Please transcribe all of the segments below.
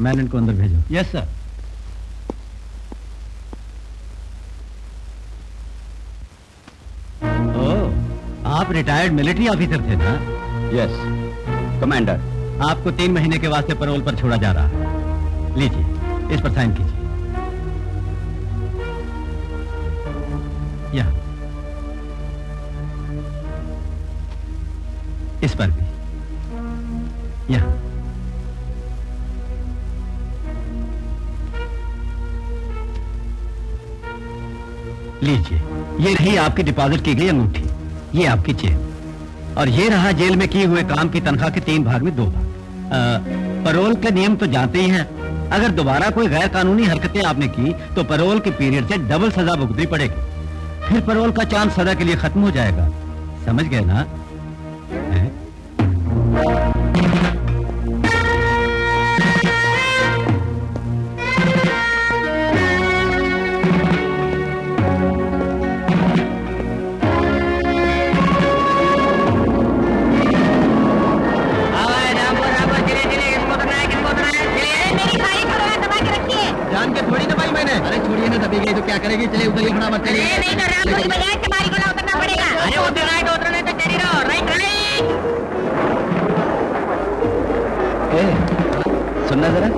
Man इनको अंदर भेजो। Yes sir. ओह, आप रिटायर्ड मिलिट्री ऑफिसर थे ना? Yes commander. आपको 3 महीने के वास्ते पैरोल पर छोड़ा जा रहा है। लीजिए, इस पर साइन कीजिए। यहाँ, इस पर भी, यहाँ। लीजिए, ये रही आपकी डिपॉजिट की गई अंगूठी, ये आपकी चेन, और ये रहा जेल में किए हुए काम की तनख्वाह के 3 भाग में 2 भाग। पैरोल के नियम तो जानते ही हैं। अगर दोबारा कोई गैर कानूनी हरकतें आपने की तो पैरोल के पीरियड से डबल सजा भुगतनी पड़ेगी। फिर पैरोल का चांस सजा के लिए खत्म हो जाएगा। समझ गए ना? जान के थोड़ी दबाई मैंने। अरे छोड़िए ना, दबी गई तो क्या करेगी? चलिए उतरिए फटाफट। चलिए। नहीं तो राम को बजाय तुम्हारी को उतरना पड़ेगा। अरे उतरना है तो उतरने तो चली रहो। Right right. सुनना जरा,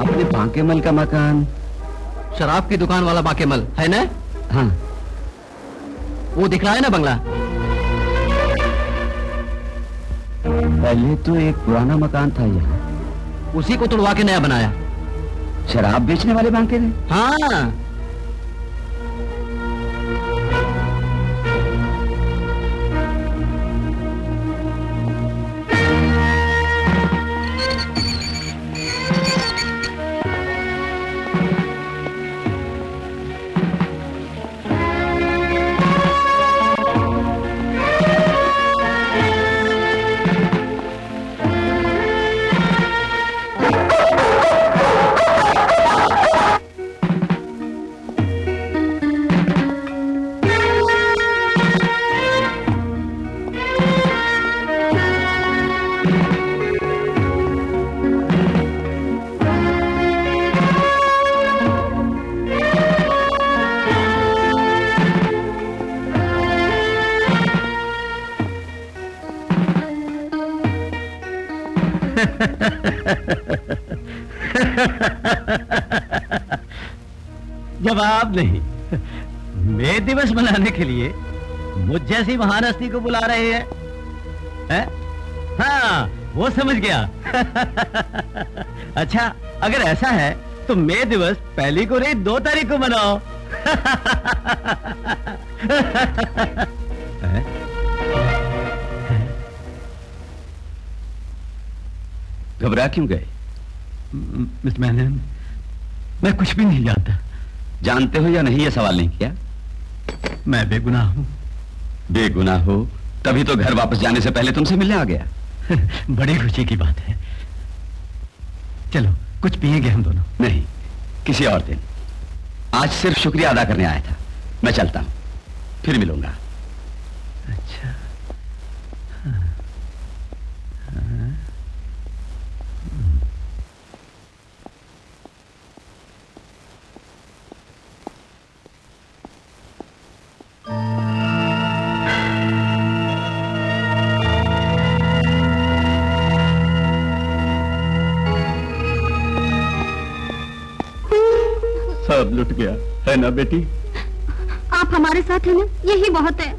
अपने बांकेमल का मकान। शराब की दुकान वाला बांकेमल है ना? हाँ, वो दिख रहा है ना बंगला? पहले तो एक पुराना मकान था यहाँ, उसी को तुड़वा के नया बनाया। शराब बेचने वाले बांके ने। हाँ। जवाब नहीं। मे दिवस मनाने के लिए मुझ जैसी महान हस्ती को बुला रहे हैं? हाँ, वो समझ गया। अच्छा, अगर ऐसा है तो मे दिवस 1 को नहीं 2 तारीख को मनाओ। घबरा क्यों गए? मिस्टर मैनन, मैं कुछ भी नहीं जानता। जानते हो या नहीं ये सवाल नहीं किया। मैं बेगुनाह हूँ। बेगुनाह हो तभी तो घर वापस जाने से पहले तुमसे मिलने आ गया। बड़ी खुशी की बात है। चलो कुछ पिएंगे हम दोनों? नहीं, किसी और दिन। आज सिर्फ शुक्रिया अदा करने आया था। मैं चलता हूं, फिर मिलूंगा। अच्छा। सब लुट गया है ना बेटी? आप हमारे साथ हैं ना, यही बहुत है।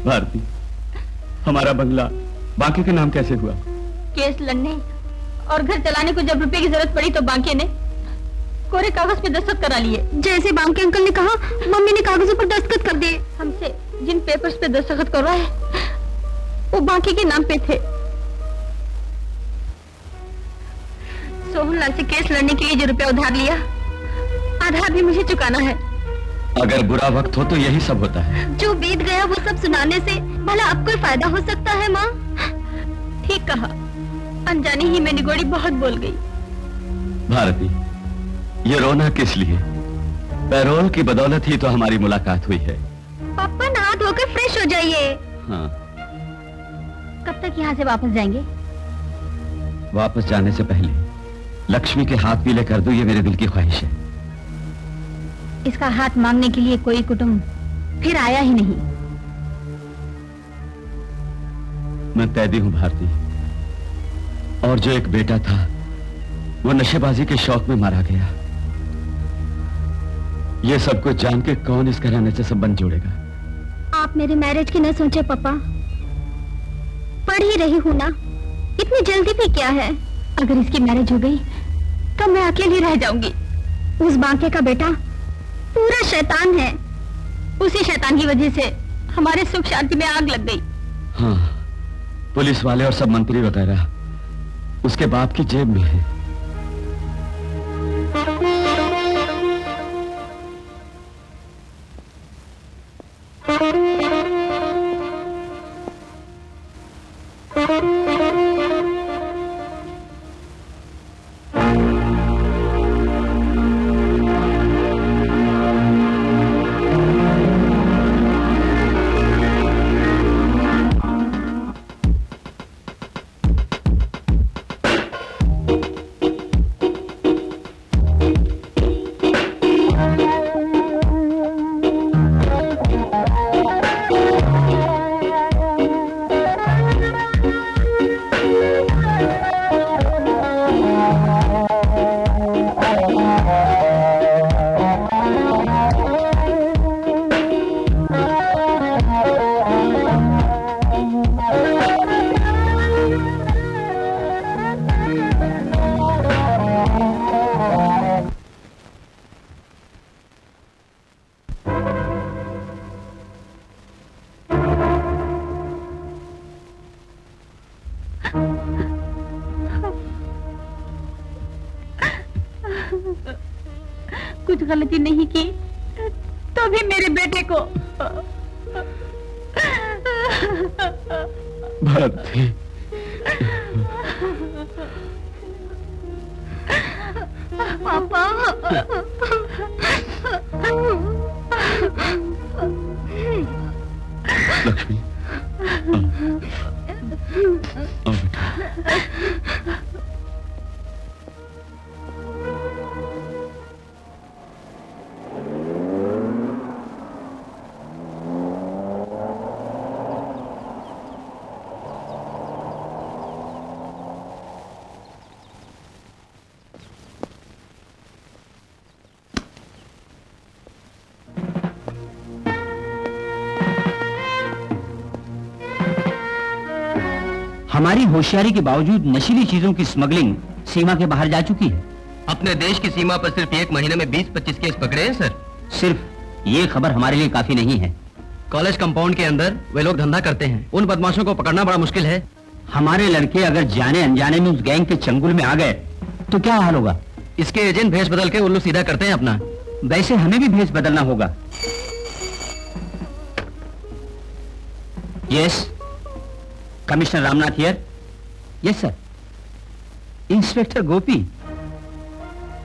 भारती, हमारा बंगला बांके के नाम कैसे हुआ? केस लड़ने और घर चलाने को जब रुपए की जरूरत पड़ी तो बांके ने कोरे कागज पे दस्तखत करा लिए। जैसे बांके अंकल ने कहा, मम्मी ने कागजों पर दस्तखत कर दिए। हमसे जिन पेपर्स पे दस्तखत करवाए वो बांके के नाम पे थे। सोहनलाल से केस लड़ने के लिए जो रुपया उधार लिया, आधा भी मुझे चुकाना है। अगर बुरा वक्त हो तो यही सब होता है। जो बीत गया वो सब सुनाने से भला अब कोई फायदा हो सकता है माँ? ठीक कहा, अनजाने ही मैं निगोड़ी बहुत बोल गई। भारती, ये रोना किस लिए? पैरोल की बदौलत ही तो हमारी मुलाकात हुई है। पापा नहा धोकर फ्रेश हो जाइए। हाँ, कब तक यहाँ से वापस जाएंगे? वापस जाने से पहले लक्ष्मी के हाथ पीले कर दूं, ये मेरे दिल की ख्वाहिश है। इसका हाथ मांगने के लिए कोई कुटुंब फिर आया ही नहीं। मैं कैदी हूं भारती, और जो एक बेटा था वो नशेबाजी के शौक में मारा गया। ये सब कुछ जान के कौन इस घराने से संबंध जोड़ेगा? आप मेरे मैरिज की न सोचे पापा। पढ़ ही रही हूँ ना, इतनी जल्दी भी क्या है? अगर इसकी मैरिज हो गई तो मैं अकेली रह जाऊंगी। उस बांके का बेटा पूरा शैतान है। उसी शैतान की वजह से हमारे सुख शांति में आग लग गई। हाँ, पुलिस वाले और सब मंत्री वगैरह उसके बाप की जेब में है। कुछ गलती नहीं की तो भी मेरे बेटे को। भारती, पापा। लक्ष्मी, आओ बेटा। हमारी होशियारी के बावजूद नशीली चीजों की स्मगलिंग सीमा के बाहर जा चुकी है। अपने देश की सीमा पर सिर्फ एक महीने में 20-25 केस पकड़े हैं सर। सिर्फ ये खबर हमारे लिए काफी नहीं है। कॉलेज कंपाउंड के अंदर वे लोग धंधा करते हैं, उन बदमाशों को पकड़ना बड़ा मुश्किल है। हमारे लड़के अगर जाने अनजाने में उस गैंग के चंगुल में आ गए तो क्या हाल होगा? इसके एजेंट भेष बदल के उल्लू सीधा करते हैं अपना। वैसे हमें भी भेष बदलना होगा। Yes, commissioner Ramnath here. Yes sir. Inspector Gopi,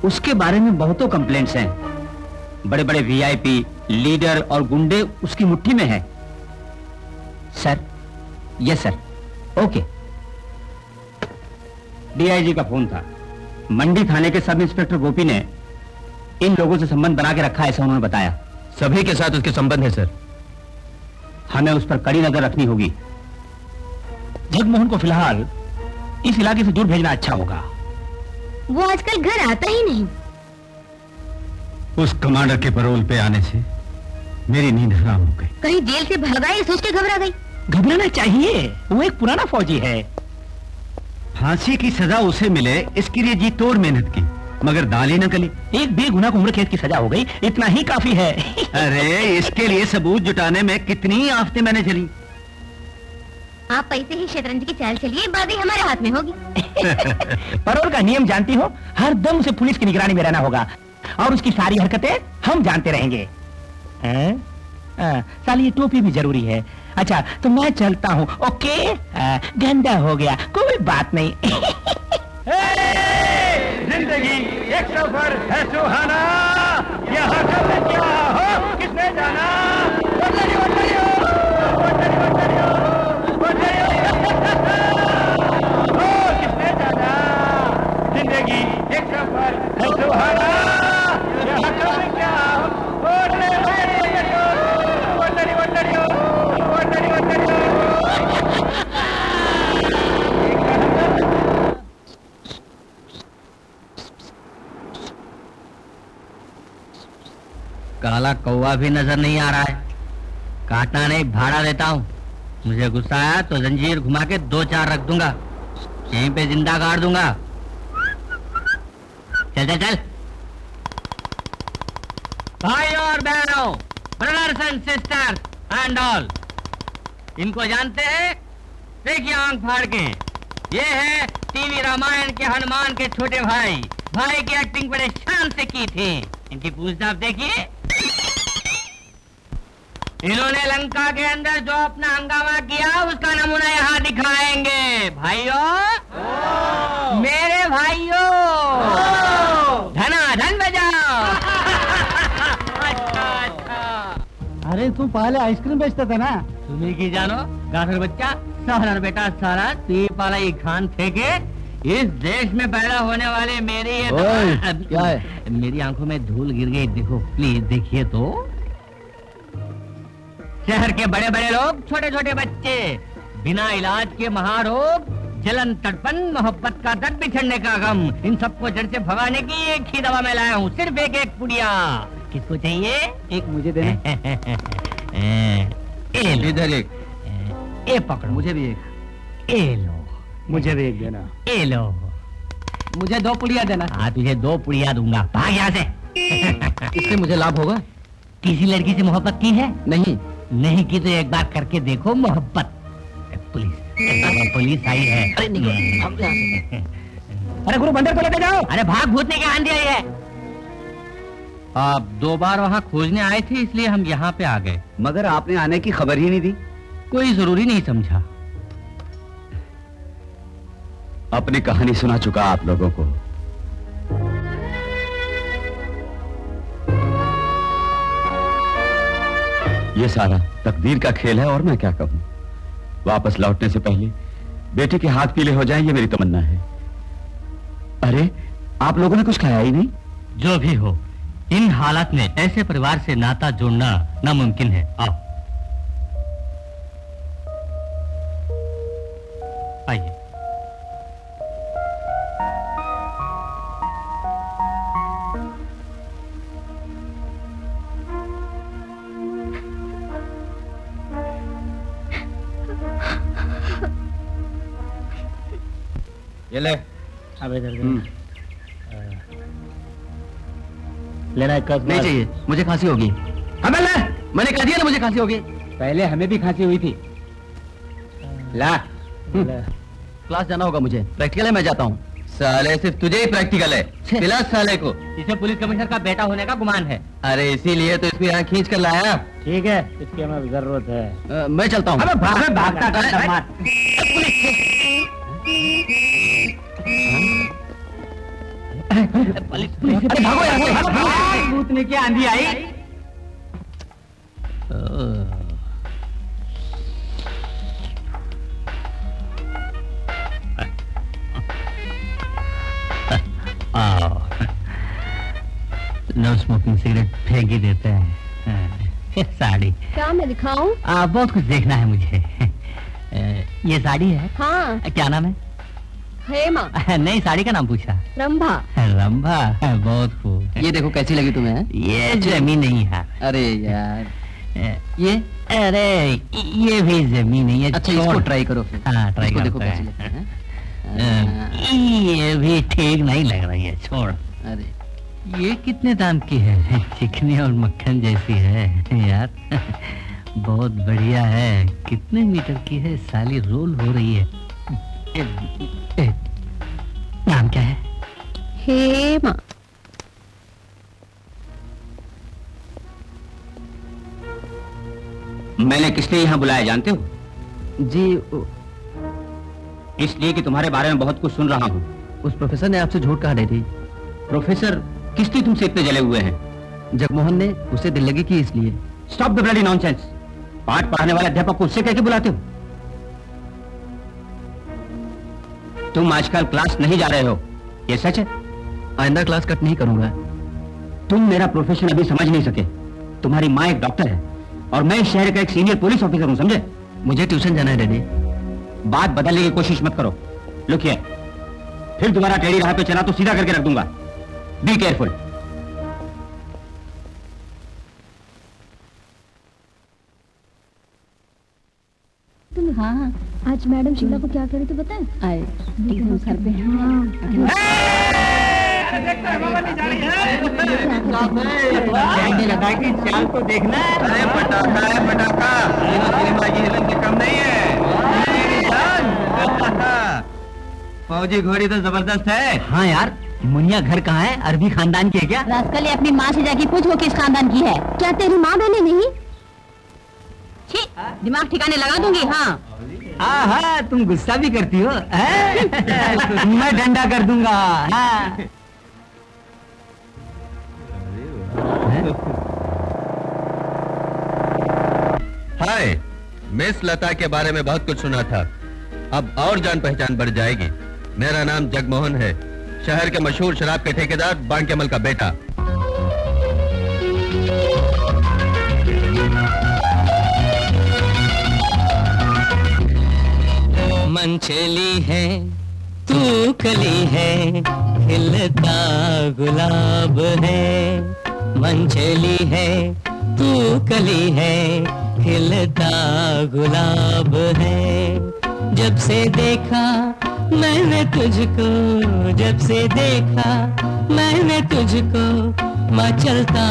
उसके बारे में बहुतों कंप्लेंट्स हैं। बड़े बड़े वीआईपी, लीडर और गुंडे उसकी मुट्ठी में हैं। Sir. Yes sir. Okay. DIG का फोन था। मंडी थाने के सब इंस्पेक्टर गोपी ने इन लोगों से संबंध बना के रखा, ऐसा उन्होंने बताया। सभी के साथ उसके संबंध है सर। हमें उस पर कड़ी नजर रखनी होगी। जगमोहन को फिलहाल इस इलाके से दूर भेजना अच्छा होगा। वो आजकल घर आता ही नहीं। उस कमांडर के पैरोल पे आने से मेरी नींद हराम हो गई। कहीं जेल से भागा ये सोच के घबरा गई। घबराना चाहिए, वो एक पुराना फौजी है। फांसी की सजा उसे मिले इसके लिए जी तोड़ मेहनत की, मगर दाल ही न गली। एक बेगुनाह को उम्र कैद की सजा हो गई, इतना ही काफी है। अरे इसके लिए सबूत जुटाने में कितनी आफतें मैंने झेली। आप पैसे ही शतरंज की चाल चलिए, बाजी हमारे हाथ में होगी। पैरोल का नियम जानती हो, हर दम उसे पुलिस की निगरानी में रहना होगा और उसकी सारी हरकतें हम जानते रहेंगे। साली ये टोपी भी जरूरी है। अच्छा तो मैं चलता हूँ। ओके। गंदा हो गया, कोई बात नहीं। जिंदगी एक सफर है सुहाना, यहाँ कब क्या हो किसने जाना। काला कौवा भी नजर नहीं आ रहा है। काटना नहीं, भाड़ा देता हूँ। मुझे गुस्सा आया तो जंजीर घुमा के 2-4 रख दूंगा, यहीं पे जिंदा गाड़ दूंगा। चल चल चल। भाई और बहनों, brothers and sisters and all, इनको जानते हैं? देखिए आंख फाड़ के, ये है टीवी रामायण के हनुमान के छोटे भाई। भाई की एक्टिंग बड़े शान से की थी। इनकी पूछताछ देखिए। इन्होंने लंका के अंदर जो अपना हंगामा किया उसका नमूना यहाँ दिखाएंगे। भाइयों, मेरे भाइयों, धनाधन बजाओ। अच्छा अच्छा। अरे तू पहले आइसक्रीम बेचता था ना? तुम्हें की जानो गाफिर बच्चा, सारा बेटा सारा तू पाला ये खान थे के इस देश में पैदा होने वाले मेरे ये क्या है? मेरी आंखों में धूल गिर गई। देखो प्लीज देखिए तो। शहर के बड़े बड़े लोग, छोटे छोटे बच्चे, बिना इलाज के महारोग, जलन, तड़पन, मोहब्बत का दर्द, बिछड़ने का गम, इन सबको जड़ से भगाने की एक ही दवा मैं लाया हूँ। सिर्फ एक पुड़िया। किसको चाहिए? एक मुझे देना। इधर एक। ए पकड़ो। मुझे भी एक। ए लो। मुझे भी एक देना। ए लो। मुझे 2 पुड़िया देना। हाँ तुझे 2 पुड़िया दूंगा। भाग यहाँ से। इससे मुझे लाभ होगा? किसी लड़की से मोहब्बत की है? नहीं। नहीं की तो एक बार करके देखो मोहब्बत। पुलिस, पुलिस आई है। अरे नहीं, हम यहाँ से। अरे गुरु बंदर को लेके जाओ। अरे भाग, भूतने की आंधी आई है। आप 2 बार वहाँ खोजने आए थे इसलिए हम यहाँ पे आ गए। मगर आपने आने की खबर ही नहीं दी। कोई जरूरी नहीं समझा। अपनी कहानी सुना चुका आप लोगों को। ये सारा तकदीर का खेल है और मैं क्या कहूं। वापस लौटने से पहले बेटे के हाथ पीले हो जाएं, ये मेरी तमन्ना है। अरे आप लोगों ने कुछ खाया ही नहीं? जो भी हो, इन हालात में ऐसे परिवार से नाता जोड़ना नामुमकिन है। आओ आइए। ये ले। अब इधर लेना एक कप। नहीं चाहिए, मुझे खांसी होगी। हमें ले। मैंने कह दिया ना मुझे खांसी होगी। पहले हमें भी खांसी हुई थी। ला। क्लास जाना होगा मुझे, प्रैक्टिकल है, मैं जाता हूँ। साले सिर्फ तुझे ही प्रैक्टिकल है, खिला साले को। इसे पुलिस कमिश्नर का बेटा होने का गुमान है। अरे इसीलिए तो इसको यहाँ खींच कर लाया। ठीक है, इसकी हमें जरूरत है। मैं चलता हूँ। भागता अरे भागो यार, भूतने की आंधी आई। नो स्मोकिंग सिगरेट फेंक ही देते हैं। साड़ी क्या मैं दिखाऊं? बहुत कुछ देखना है मुझे। ये साड़ी है? हाँ। क्या नाम है? हेमा। नहीं, साड़ी का नाम पूछा। रंभा। रंभा, बहुत खूब। ये देखो कैसी लगी तुम्हें? ये जमीन नहीं है। अरे यार, ये अरे ये भी जमीन नहीं है। अच्छा इसको ट्राई करो फिर। हाँ ट्राई इसको करो। देखो कैसी लगती है। ये भी ठीक नहीं लग रही है, छोड़। अरे ये कितने दाम की है? चिकनी और मक्खन जैसी है यार। बहुत बढ़िया है। कितने मीटर की है? साली रोल हो रही है। नाम क्या है? हेमा। मैंने किस लिए यहाँ बुलाया जानते हो? जी, इसलिए कि तुम्हारे बारे में बहुत कुछ सुन रहा हूँ। उस प्रोफेसर ने आपसे झूठ कहा थी। प्रोफेसर किस लिए तुमसे इतने जले हुए हैं? जगमोहन ने उससे दिल लगी की इसलिए। Stop the bloody nonsense. पाठ पढ़ाने वाले अध्यापक को उससे कह के बुलाते हो? तुम आजकल क्लास नहीं जा रहे हो, ये सच है? आइंदा क्लास कट नहीं करूंगा। तुम मेरा प्रोफेशन अभी समझ नहीं सके। तुम्हारी माँ एक डॉक्टर है और मैं इस शहर का एक सीनियर पुलिस ऑफिसर हूँ, समझे? मुझे ट्यूशन जाना है डैडी। बात बदलने की कोशिश मत करो। लुक हियर, फिर तुम्हारा टेढ़ी राह पे चला तो सीधा करके रख दूंगा। Be careful. पूछूंगी। हाँ, आज मैडम शिमला को क्या कह रही थी बताएं? आए घर पे लगा कि चाल को देखना। अरे पटाखा है पटाखा, सिनेमा की हिलन से कम नहीं है। फौजी घोड़ी तो जबरदस्त है। हाँ यार, मुनिया घर कहाँ है? अरबी खानदान की है क्या? रास्कल अपनी माँ से जाके पूछ वो किस खानदान की है। क्या तेरी माँ बहने नहीं? छी, दिमाग ठिकाने लगा दूंगी। हाँ हाँ, तुम गुस्सा भी करती हो। मैं डंडा कर दूंगा। हाँ। हाय, मिस लता के बारे में बहुत कुछ सुना था, अब और जान पहचान बढ़ जाएगी। मेरा नाम जगमोहन है, शहर के मशहूर शराब के ठेकेदार बांकेमल का बेटा। मंचली है तू कली है, खिलता गुलाब है। मंचली है तू कली है, खिलता गुलाब है। जब से देखा मैंने तुझको, जब से देखा मैंने तुझको, मचलता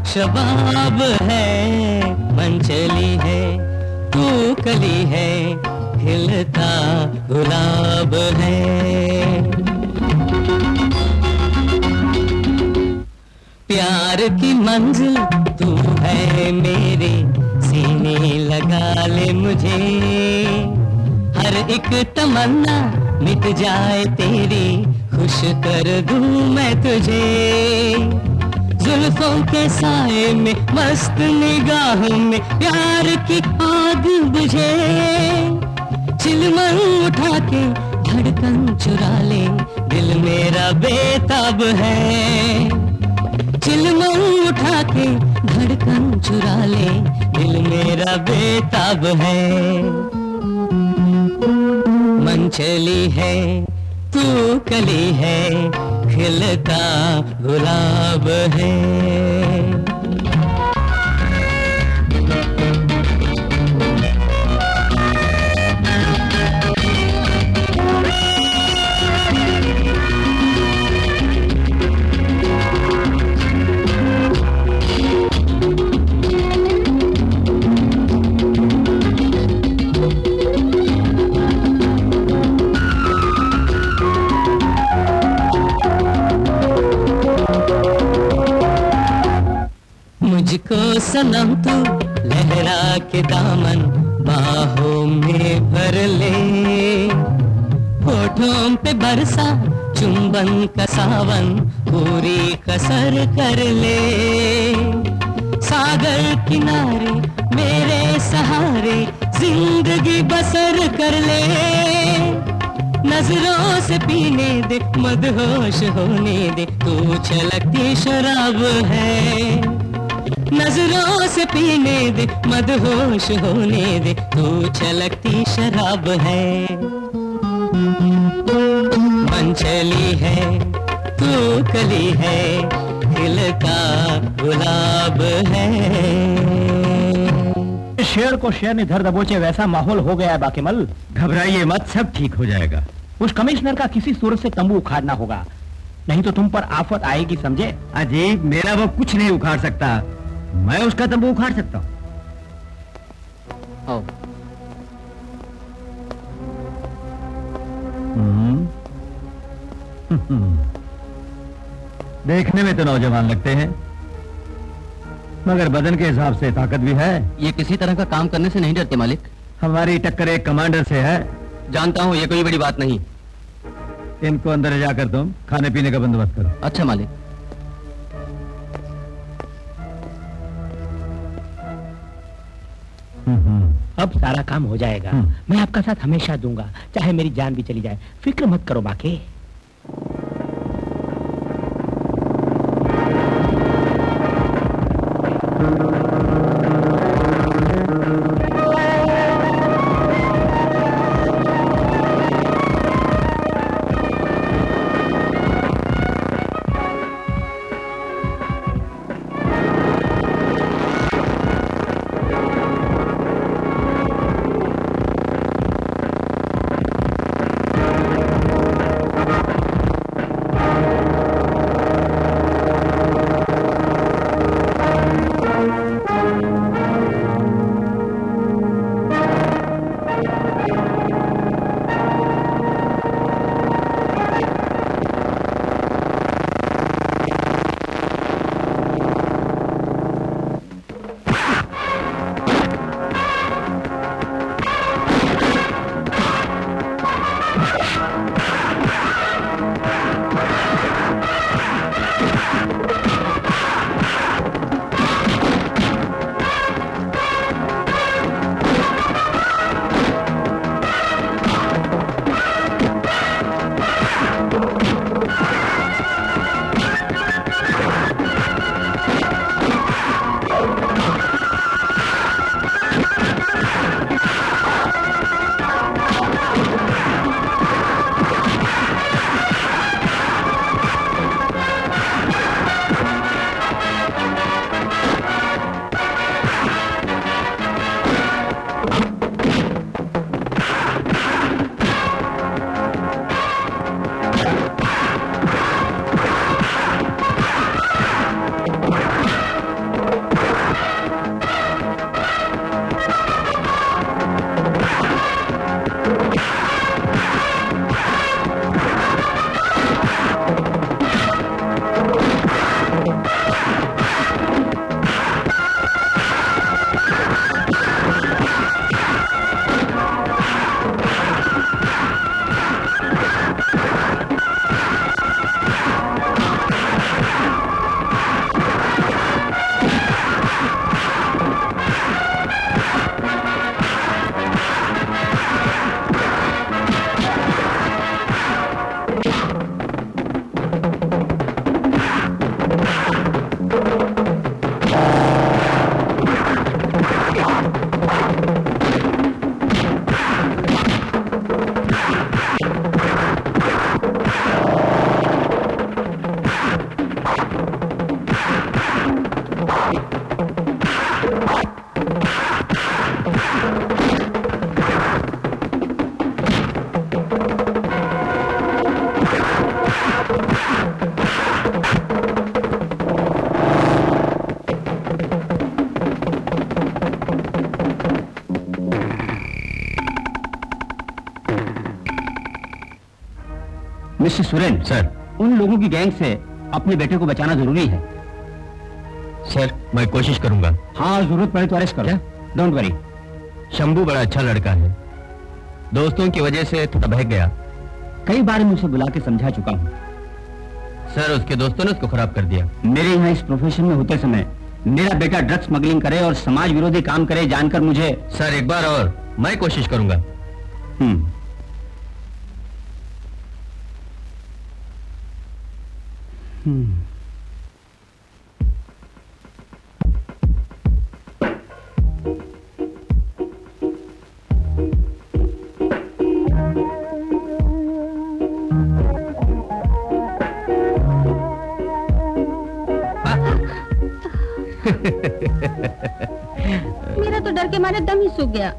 शबाब है। मंचली है तू कली है, खिलता गुलाब है। प्यार की मंजिल तू है मेरे, सीने लगा ले मुझे। हर एक तमन्ना मिट जाए तेरी, खुश कर दूं मैं तुझे। जुल्फों के साए में, मस्त निगाहों में, प्यार की आग बुझे। चिलमन उठा के धड़कन चुरा ले, दिल मेरा बेताब है। चिलमन उठा के धड़कन चुरा ले, दिल मेरा बेताब है। मंचली है तू कली है, खिलता गुलाब है। मुझको सनम तू लहरा के दामन बाहों में भर ले। होठों पे बरसा चुंबन का सावन, पूरी कसर कर ले। सागर किनारे मेरे सहारे, जिंदगी बसर कर ले। नजरों से पीने दे, मदहोश होने दे, तू छलकती शराब है। नजरों से पीने दे, मदहोश होने दे, तू छलकती शराब है। मंचली है तू कली है, खिलता गुलाब है। शेर को शेर ने धर दबोचे वैसा माहौल हो गया है बाकेमल। घबराइए मत, सब ठीक हो जाएगा। उस कमिश्नर का किसी सूरत से तंबू उखाड़ना होगा, नहीं तो तुम पर आफत आएगी, समझे? अजीब, मेरा वो कुछ नहीं उखाड़ सकता, मैं उसका तंबू उखाड़ सकता हूँ। देखने में तो नौजवान लगते हैं, मगर बदन के हिसाब से ताकत भी है। ये किसी तरह का काम करने से नहीं डरते मालिक? हमारी टक्कर एक कमांडर से है। जानता हूँ, ये कोई बड़ी बात नहीं। इनको अंदर जाकर तुम खाने पीने का बंदोबस्त करो। अच्छा मालिक। अब सारा काम हो जाएगा। मैं आपका साथ हमेशा दूंगा, चाहे मेरी जान भी चली जाए। फिक्र मत करो बाके। Mister Surendra, sir. उन लोगों की गैंग से अपने बेटे को बचाना जरूरी है। सर, मैं कोशिश करूंगा। हाँ, जरूरत पड़े तो अरेस्ट करो। Don't worry. शंभू बड़ा अच्छा लड़का है, दोस्तों की वजह से थोड़ा बहक गया। कई बार मैं उसे बुला के समझा चुका हूँ। सर, उसके दोस्तों ने उसको खराब कर दिया। मेरे यहाँ इस प्रोफेशन में होते समय मेरा बेटा ड्रग्स स्मगलिंग करे और समाज विरोधी काम करे जानकर मुझे। सर, एक बार और मैं कोशिश करूंगा। हम्म। मेरा तो डर के मारे दम ही सूख गया।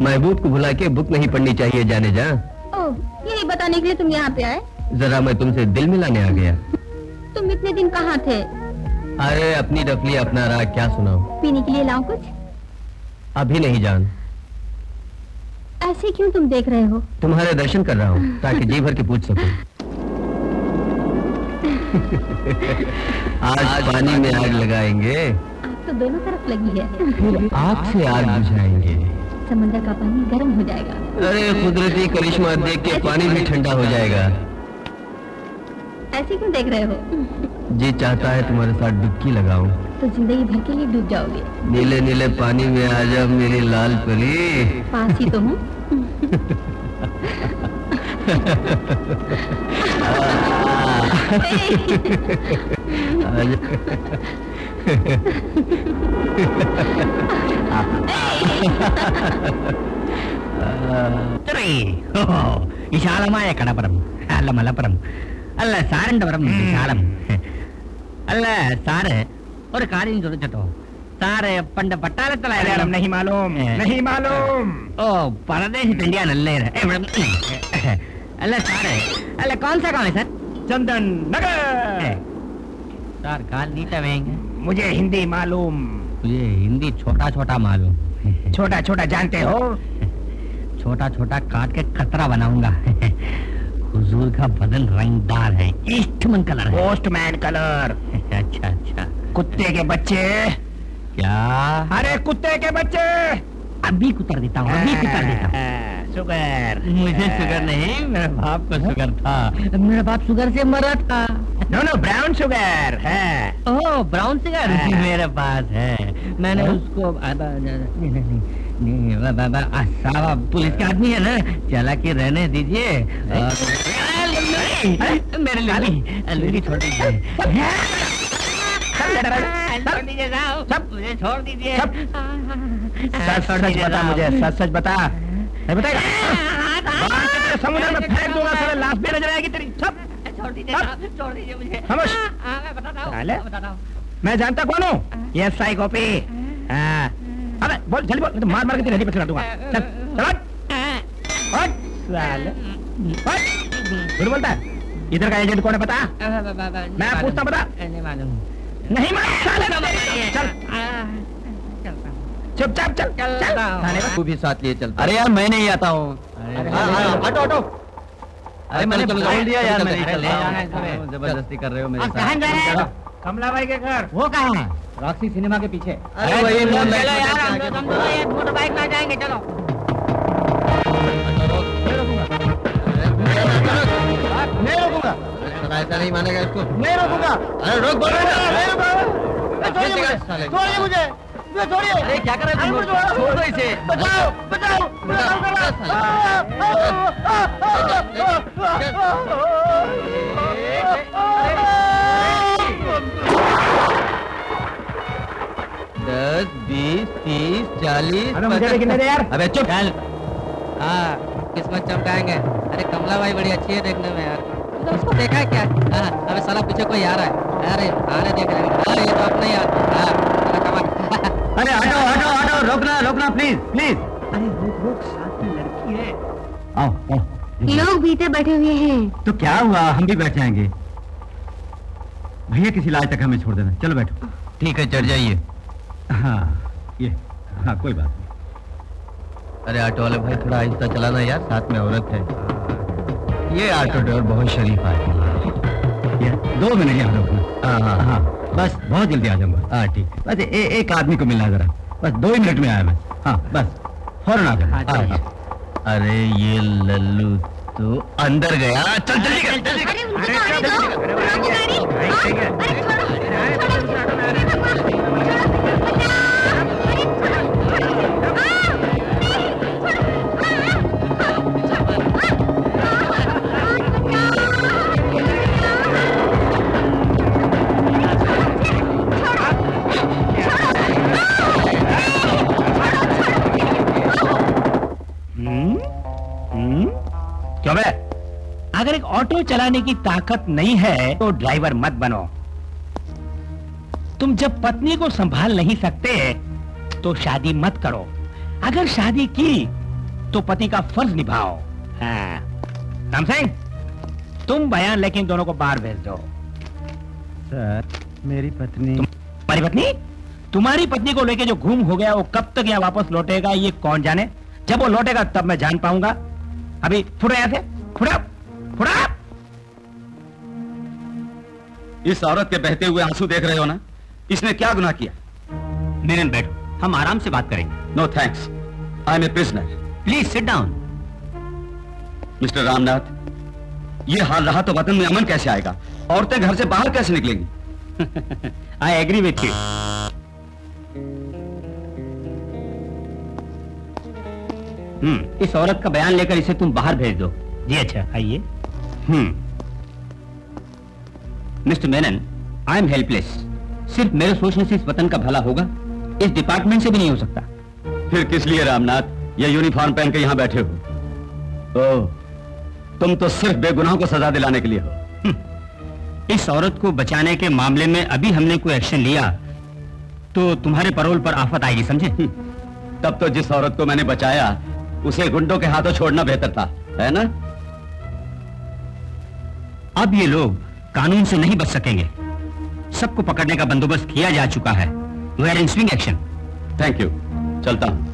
महबूब को भुला के बुक नहीं पढ़नी चाहिए जाने जा। ओह, यही बताने के लिए तुम यहाँ पे आए? जरा मैं तुमसे दिल मिलाने आ गया। तुम इतने दिन कहाँ थे? अरे अपनी डफली अपना राग क्या सुनाओ। पीने के लिए लाऊं कुछ? अभी नहीं जान, ऐसे क्यों तुम देख रहे हो? तुम्हारे दर्शन कर रहा हूँ ताकि जी भर के पूछ सकूं। आज पानी में आग लगाएंगे, आग तो दोनों तरफ लगी है। आग से आग बुझाएंगे। समंदर का पानी गर्म हो जाएगा। अरे कुदरती करिश्मा देख के पानी भी ठंडा हो जाएगा। ऐसे क्यों देख रहे हो? जी चाहता है तुम्हारे साथ डुबकी लगाऊं। तो जिंदगी भर के लिए डूब जाओगे। नीले नीले पानी में आ जा मेरी लाल परी। पास ही तो हूँ। విశాలమాయ కడపరం అల్ల మలపురం അല്ല സാറിന്റെ വിശാലം അല്ല സാറ് ഒരു കാര്യം ചോദിച്ചോ സാറ് പണ്ട് പട്ടാളത്തിലായിരുന്നു नहीं मालूम, नहीं मालूम। ഓ പരദേശത്ത് ഇന്ത്യാനല്ലേ അല്ല സാറ് അല്ല कौन सा गाँव है सर? चंदन नगर। सर काल नीचा वेंगे मुझे हिंदी मालूम। मुझे हिंदी छोटा छोटा मालूम। छोटा छोटा जानते हो? छोटा छोटा काट के खतरा बनाऊंगा। हुजूर का बदन रंगदार है, ईस्टमन कलर है। Postman colour. अच्छा अच्छा। कुत्ते के बच्चे। क्या? अरे कुत्ते के बच्चे। अभी कुतर देता हूँ, अभी कुतर देता हूँ। शुगर। मुझे शुगर नहीं, मेरे बाप को शुगर था। मेरा बाप शुगर से मरा था। नो नो, ब्राउन शुगर है। ओह ब्राउन शुगर मेरे पास है। मैंने उसको साहब पुलिस का आदमी है ना, चला के रहने दीजिए। मेरे लुंगी छोड़ दीजिए। छोड़ दीजिए साहब, मुझे छोड़ दीजिए। सच सच बता मुझे, सच सच बता। नहीं बताएगा? समुद्र में फेंक दूंगा, सारे लाश पे नजर आएगी तेरी। सब छोड़ दीजिए साहब, छोड़ दीजिए मुझे। खामोश। मैं बताता हूँ, साले। बताता हूँ। मैं जानता कौन हूँ? ये साई कॉपी। अबे बोल जल्दी बोल, नहीं तो मार मार के तेरी हड्डी पर चढ़ा दूंगा। चल चल हट। हट साले, हट। फिर बोलता है इधर का एजेंट कौन है पता? मैं पूछता बता। नहीं मालूम। नहीं मालूम साले। चल चुपचाप चल चल। साले तू भी साथ लिए चलता। अरे यार मैं नहीं आता हूँ। हटो हटो। अरे मैंने चलो, बोल दिया यार, मैं नहीं ले चलता जाना है हूँ। तुम्हें। जबरदस्ती कर रहे हो मेरे अब कहाँ जा रहे साथ। हो? कमला बाई के घर। वो कहाँ है? रॉक्सी सिनेमा के पीछे। अरे वही चलो मोटरबाइक यार, में हम तो ये मोटरबाइक में जाएंगे, चलो। नहीं रोकूंगा, ऐसा नहीं मानेगा इसको। नहीं रोकूंगा। अरे रोक बोल रहा है। नहीं रोकूंगा। छोड़िए मुझे, छोड़िए मुझे, छोड़िए। अरे क्या कर रहे हो तुम? छोड़ दो इसे। बचाओ बचाओ दस 20 30 40 अबे मुझे देखने दे यार। अबे चुप। हाँ किस्मत चमकाएंगे। अरे कमला बाई बड़ी अच्छी है देखने में यार। तो उसको देखा है क्या? हाँ अबे साला पीछे कोई आ रहा है। अरे आने देख रहे हैं। अरे ये तो अपना ही हाँ साला कमाल। अरे हटो हटो हटो, रोकना रोकना प्लीज प्लीज। अरे रुक रुक, साथ में लड़की है। आओ आओ। लोग भीतर बैठे हुए हैं। तो क्या हुआ, हम भी बैठ जाएंगे। भैया किसी लाज तक हमें छोड़ देना। चलो बैठो। ठीक है चढ़ जाइए। हाँ ये, हाँ कोई बात नहीं। अरे ऑटो वाले भाई थोड़ा आहिस्ता चलाना यार, साथ में औरत है। ये ऑटो ड्राइवर बहुत शरीफ आदमी है। 2 मिनट यहाँ रुकना। हाँ हाँ हाँ बस बहुत जल्दी आ जाऊंगा। हाँ ठीक। बस एक आदमी को मिलना जरा, बस 2 ही मिनट में आया मैं। हाँ बस फौरन आ जाऊंगा। अरे ये लल्लू तो अंदर गया। चल जल्दी कर, जल्दी कर। अरे उनको तो आने दो, रोको गाड़ी। हाँ, अरे छोड़ो, छोड़ो, अरे भगवान, छोड़ो, बचाओ, अरे छोड़ो, क्यों बे? अगर एक ऑटो चलाने की ताकत नहीं है तो ड्राइवर मत बनो। तुम जब पत्नी को संभाल नहीं सकते तो शादी मत करो। अगर शादी की तो पति का फर्ज निभाओ। हाँ। राम सिंह, तुम बयान लेके इन दोनों को बाहर भेज दो। सर मेरी पत्नी। तुम्हारी पत्नी? तुम्हारी पत्नी को लेके जो घूम हो गया वो कब तक यहाँ वापस लौटेगा ये कौन जाने। जब वो लौटेगा तब मैं जान पाऊंगा। अभी फुड़ो यहाँ से, फुड़ो, फुड़ो। इस औरत के बहते हुए आंसू देख रहे हो ना? इसने क्या गुनाह किया? नीरन बैठो, हम आराम से बात करेंगे। No thanks, I am a prisoner. Please sit down. Mister Ramnath, ये हाल रहा तो वतन में अमन कैसे आएगा? औरतें घर से बाहर कैसे निकलेंगी? I agree with you. इस औरत का बयान लेकर इसे तुम बाहर भेज दो। जी अच्छा, आइए। Mister Menon, I am helpless. सिर्फ मेरे सोचने से इस वतन का भला होगा, इस डिपार्टमेंट से भी नहीं हो सकता। फिर किस लिए रामनाथ ये यूनिफॉर्म पहन के यहाँ बैठे हो? ओह, तुम तो सिर्फ बेगुनाहों को सजा दिलाने के लिए हो। इस औरत को बचाने के मामले में अभी हमने कोई एक्शन लिया तो तुम्हारे पैरोल पर आफत आएगी, समझे? तब तो जिस औरत को मैंने बचाया उसे गुंडों के हाथों छोड़ना बेहतर था, है ना? अब ये लोग कानून से नहीं बच सकेंगे। सबको पकड़ने का बंदोबस्त किया जा चुका है। We are in swing action. Thank you, चलता हूं।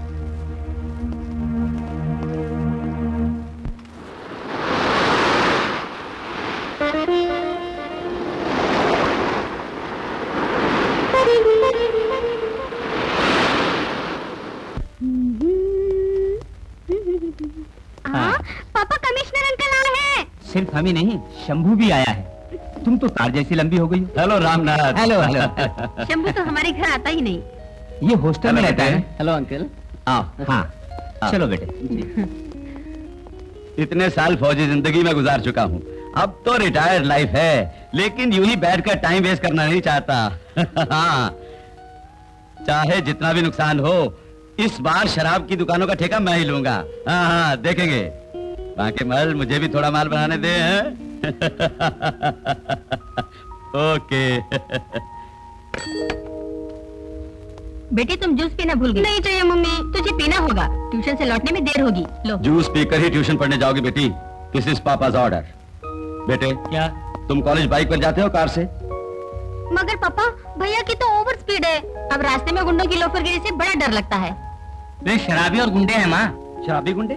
पापा कमिश्नर अंकल आए हैं। सिर्फ हम ही नहीं, शंभू भी आया है। तुम तो कार जैसी लंबी हो गई। Hello Ramnath. Hello hello. Shambhu तो हमारे घर आता ही नहीं। ये हॉस्टल में रहता है। Hello uncle. आओ। हाँ चलो बेटे। इतने साल फौजी जिंदगी में गुजार चुका हूँ, अब तो रिटायर्ड लाइफ है, लेकिन यूं ही बैठकर टाइम वेस्ट करना नहीं चाहता। हाँ, चाहे जितना भी नुकसान हो, इस बार शराब की दुकानों का ठेका मैं ही लूंगा। हाँ हाँ, देखेंगे। बाकी महल मुझे भी थोड़ा माल बनाने दे। ओके। बेटी तुम जूस पीना भूल गई। नहीं चाहिए मम्मी, तुझे पीना होगा। ट्यूशन से लौटने में देर होगी। लो। जूस पीकर ही ट्यूशन पढ़ने जाओगी बेटी? दिस इज पापा's ऑर्डर। बेटे, क्या? तुम कॉलेज बाइक पर जाते हो कार से? मगर पापा, भैया की तो ओवर स्पीड है। अब रास्ते में गुंडों की लोफरगिरी से बड़ा डर लगता है। वे शराबी और गुंडे हैं माँ। शराबी गुंडे?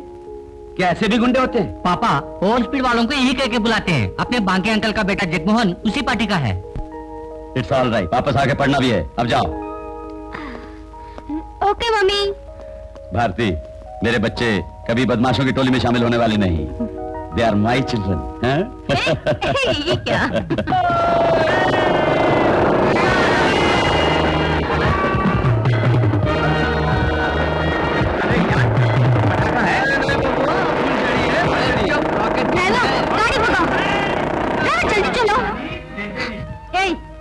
क्या ऐसे भी गुंडे होते हैं? पापा ओवर स्पीड वालों को यही कह के बुलाते हैं। अपने बांके अंकल का बेटा जगमोहन उसी पार्टी का है। इट्स ऑल राइट, वापस आके पढ़ना भी है। अब जाओ। Okay mummy. भारती, मेरे बच्चे कभी बदमाशों की टोली में शामिल होने वाले नहीं। They are my children. ये क्या? गाड़ी भगाओ। जल्दी चलो।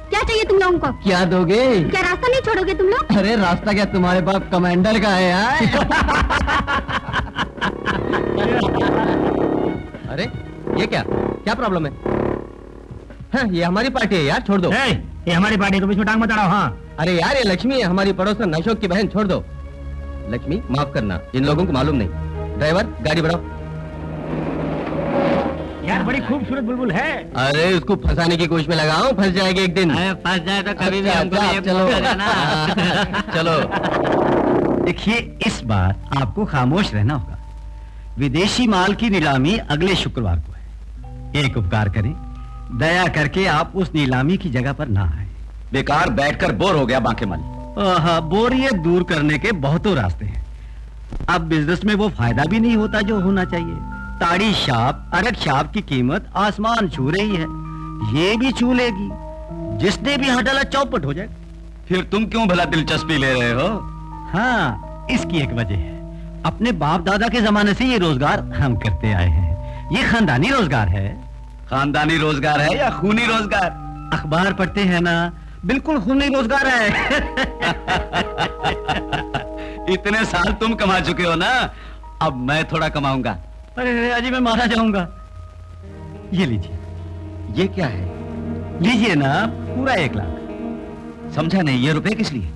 क्या चाहिए तुम लोगों को? क्या दोगे? क्या रास्ता नहीं छोड़ोगे तुम लोग? अरे रास्ता क्या, तुम्हारे बाप कमांडर का है यार। अरे ये क्या प्रॉब्लम है? हाँ, ये हमारी पार्टी है यार, छोड़ दो। ये हमारी पार्टी, तुम इसमें टांग मत अड़ाओ। हाँ अरे यार, ये लक्ष्मी है, हमारी पड़ोसन अशोक की बहन, छोड़ दो। लक्ष्मी माफ करना, इन लोगों को मालूम नहीं। ड्राइवर गाड़ी बढ़ाओ। यार, बड़ी खूबसूरत बुलबुल है। अरे उसको फंसाने की कोशिश में लगाओ, फंस जाएगी एक दिन। फंस जाए तो कभी भी अच्छा, हमको चलो ये पूछेगा ना। चलो। देखिए, इस बार आपको खामोश रहना होगा। विदेशी माल की नीलामी अगले शुक्रवार को है। एक उपकार करें, दया करके आप उस नीलामी की जगह पर ना आए। बेकार बैठकर बोर हो गया बांके मल। बोरियत दूर करने के बहुतों रास्ते हैं। अब बिजनेस में वो फायदा भी नहीं होता जो होना चाहिए। ताड़ी शाप, अरग शाप की कीमत आसमान छू रही है, ये भी छू लेगी। जिसने भी हाथ डाला चौपट हो जाए। फिर तुम क्यों भला दिलचस्पी ले रहे हो? हाँ, इसकी एक वजह है। अपने बाप दादा के जमाने से ये रोजगार हम करते आए हैं। ये खानदानी रोजगार है। खानदानी रोजगार है या खूनी रोजगार? अखबार पढ़ते हैं ना, बिल्कुल खूनी रोजगार है। इतने साल तुम कमा चुके हो ना, अब मैं थोड़ा कमाऊंगा। अरे अजी, मैं मारा जाऊंगा। ये लीजिए। ये क्या है? लीजिए ना, पूरा 1 लाख। समझा नहीं, ये रुपए किस लिए?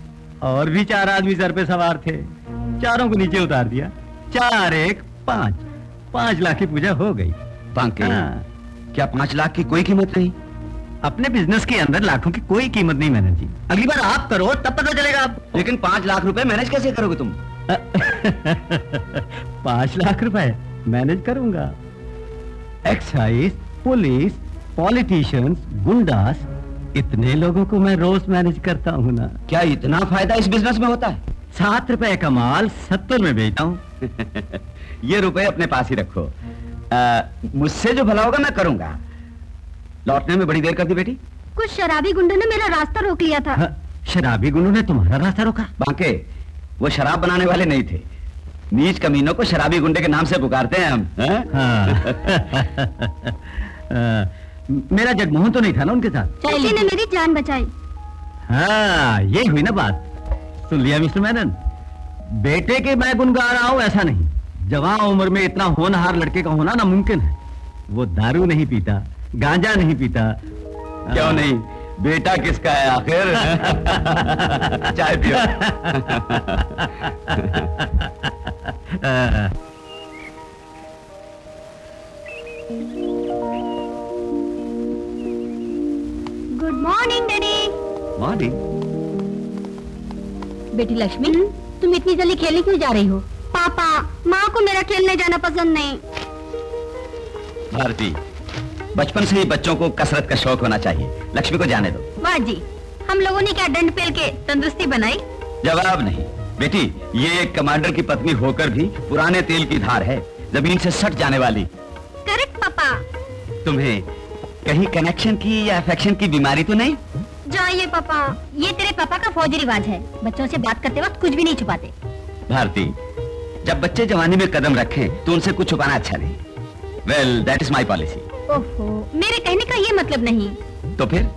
और भी 4 आदमी सर पे सवार थे, चारों को नीचे उतार दिया। 4 1 5, 5 लाख की पूजा हो गई। बांके, हाँ। क्या 5 लाख की कोई कीमत नहीं? अपने बिजनेस के अंदर लाखों की कोई कीमत नहीं मैनेज जी। अगली बार आप करो तब पता चलेगा आपको। लेकिन 5 लाख रुपए मैनेज कैसे करोगे तुम? 5 लाख रुपए मैनेज करूंगा। एक्साइज, पुलिस, पॉलिटिशियंस, गुंडास, इतने लोगों को मैं रोज मैनेज करता हूँ ना। क्या इतना फायदा इस बिजनेस में होता है? 7 रुपए का माल 70 में बेचता हूँ। ये रुपए अपने पास ही रखो। मुझसे जो भला होगा मैं करूंगा। लौटने में बड़ी देर कर दी बेटी। कुछ शराबी गुंडों ने मेरा रास्ता रोक लिया था। हाँ, शराबी गुंडों ने तुम्हारा रास्ता रोका? बांके, वो शराब बनाने वाले नहीं थे। नीच कमीनों को शराबी गुंडे के नाम से पुकारते हैं हम। हाँ। मेरा जगमोहन तो नहीं था ना उनके साथ? चाची ने मेरी जान बचाई। हाँ, ये हुई ना बात। सुन लिया मिस्टर मैनन, बेटे के मैं गुन गा रहा हूं ऐसा नहीं। जवान उम्र में इतना होनहार लड़के का होना नामुमकिन है। वो दारू नहीं पीता, गांजा नहीं पीता। क्यों नहीं? बेटा किसका है आखिर? चाय पियो। Good morning daddy. मॉर्निंग। बेटी लक्ष्मी, तुम इतनी जल्दी खेलने क्यों जा रही हो? पापा, माँ को मेरा खेलने जाना पसंद नहीं। भारती, बचपन से ही बच्चों को कसरत का शौक होना चाहिए। लक्ष्मी को जाने दो। वाह जी, हम लोगों ने क्या डंड पेल के तंदुरुस्ती बनाई? जवाब नहीं बेटी, ये एक कमांडर की पत्नी होकर भी पुराने तेल की धार है, जमीन से सट जाने वाली। करेक्ट पापा। तुम्हें कहीं कनेक्शन की या अफेक्शन की बीमारी तो नहीं? जाइए पापा, ये तेरे पापा का फौजी रिवाज है। बच्चों से बात करते वक्त कुछ भी नहीं छुपाते। भारती, जब बच्चे जवानी में कदम रखें तो उनसे कुछ छुपाना अच्छा नहीं। Well, that is my policy. ओहो, मेरे कहने का ये मतलब नहीं। तो फिर?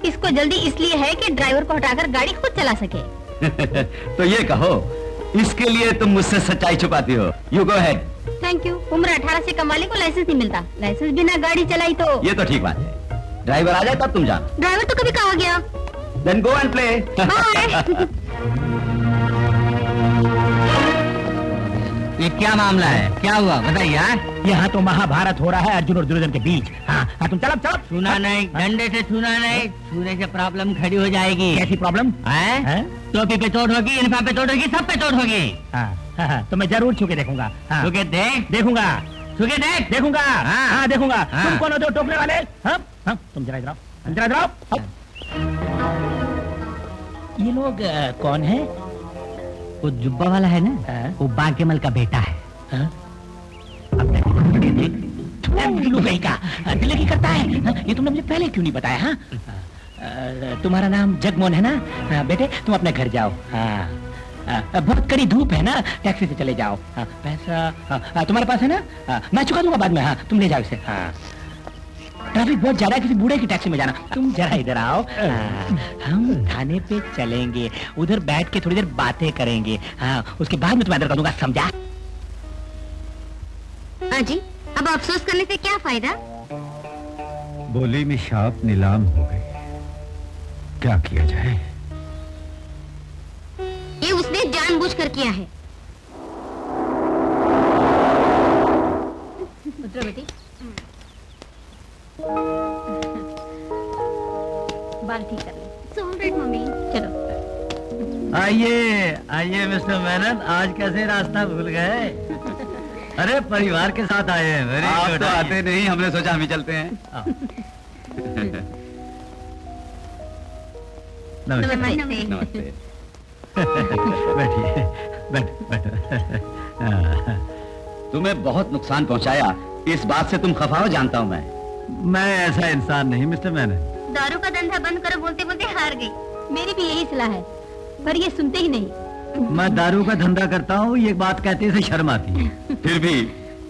इसको जल्दी इसलिए है कि ड्राइवर को हटाकर गाड़ी खुद चला सके। तो ये कहो, इसके लिए तुम मुझसे सच्चाई छुपाती हो। You go ahead. Thank you. उम्र 18 से कम वाले को लाइसेंस नहीं मिलता। लाइसेंस बिना गाड़ी चलाई तो। ये तो ठीक बात है। ड्राइवर आ जाए तब तुम जाना। ड्राइवर तो कभी कहा गया। Then go and play. Bye. ये क्या मामला है? क्या हुआ बताइए। यार, यहाँ तो महाभारत हो रहा है अर्जुन और दुर्योधन के बीच। हाँ हाँ, तुम चलो चलो। छूना नहीं, डंडे से छूना नहीं। छूने से प्रॉब्लम खड़ी हो जाएगी। कैसी प्रॉब्लम? हैं? टोपी पे चोट होगी, इन्फा पे चोट होगी, सब पे चोट होगी। हाँ, तो मैं जरूर छू के देखूंगा। हाँ, छू के देख, देखूंगा, छू के देख। देखूंगा। हाँ, देखूंगा। हाँ। तुम कौन हो जो टोकने वाले? हाँ, तुम जरा इधर आओ, जरा इधर आओ। ये लोग कौन है? वो जुब्बा वाला है ना, हाँ? वो बांकेमल का बेटा है। हाँ? बिल्लू कहीं का दिल्ली करता है। हाँ? ये तुमने मुझे पहले क्यों नहीं बताया? हाँ? तुम्हारा नाम जगमोहन है ना? हाँ, बेटे तुम अपने घर जाओ। हाँ, बहुत कड़ी धूप है ना, टैक्सी से चले जाओ। हाँ, पैसा तुम्हारे पास है ना? हाँ, मैं चुका दूंगा बाद में। हाँ, तुम ले जाओ इसे। हाँ, ट्रैफिक बहुत ज्यादा है, किसी बूढ़े की टैक्सी में जाना। तुम जरा इधर आओ। हम थाने पे चलेंगे, उधर बैठ के थोड़ी देर बातें करेंगे। हाँ, उसके बाद में तुम्हें अंदर कर दूंगा, समझा? हाँ जी, अब अफसोस करने से क्या फायदा? बोली में शाप नीलाम हो गई, क्या किया जाए? ये उसने जानबूझकर किया है। उतरो बेटी। बाल ठीक कर ले। मम्मी चलो। आइए आइए मिस्टर मेनन, आज कैसे रास्ता भूल गए? अरे परिवार के साथ आए हैं। वेरी आप गुड। तो आते नहीं, हमने सोचा हम ही चलते हैं। नमस्ते। नमस्ते। बैठिए, बैठो। तुम्हें बहुत नुकसान पहुंचाया, इस बात से तुम खफा हो, जानता हूं मैं ऐसा इंसान नहीं मिस्टर मेनन। दारू का धंधा बंद करो बोलते बोलते हार गई। मेरी भी यही सलाह है, पर ये सुनते ही नहीं। मैं दारू का धंधा करता हूँ, ये बात कहते से शर्म आती है। फिर भी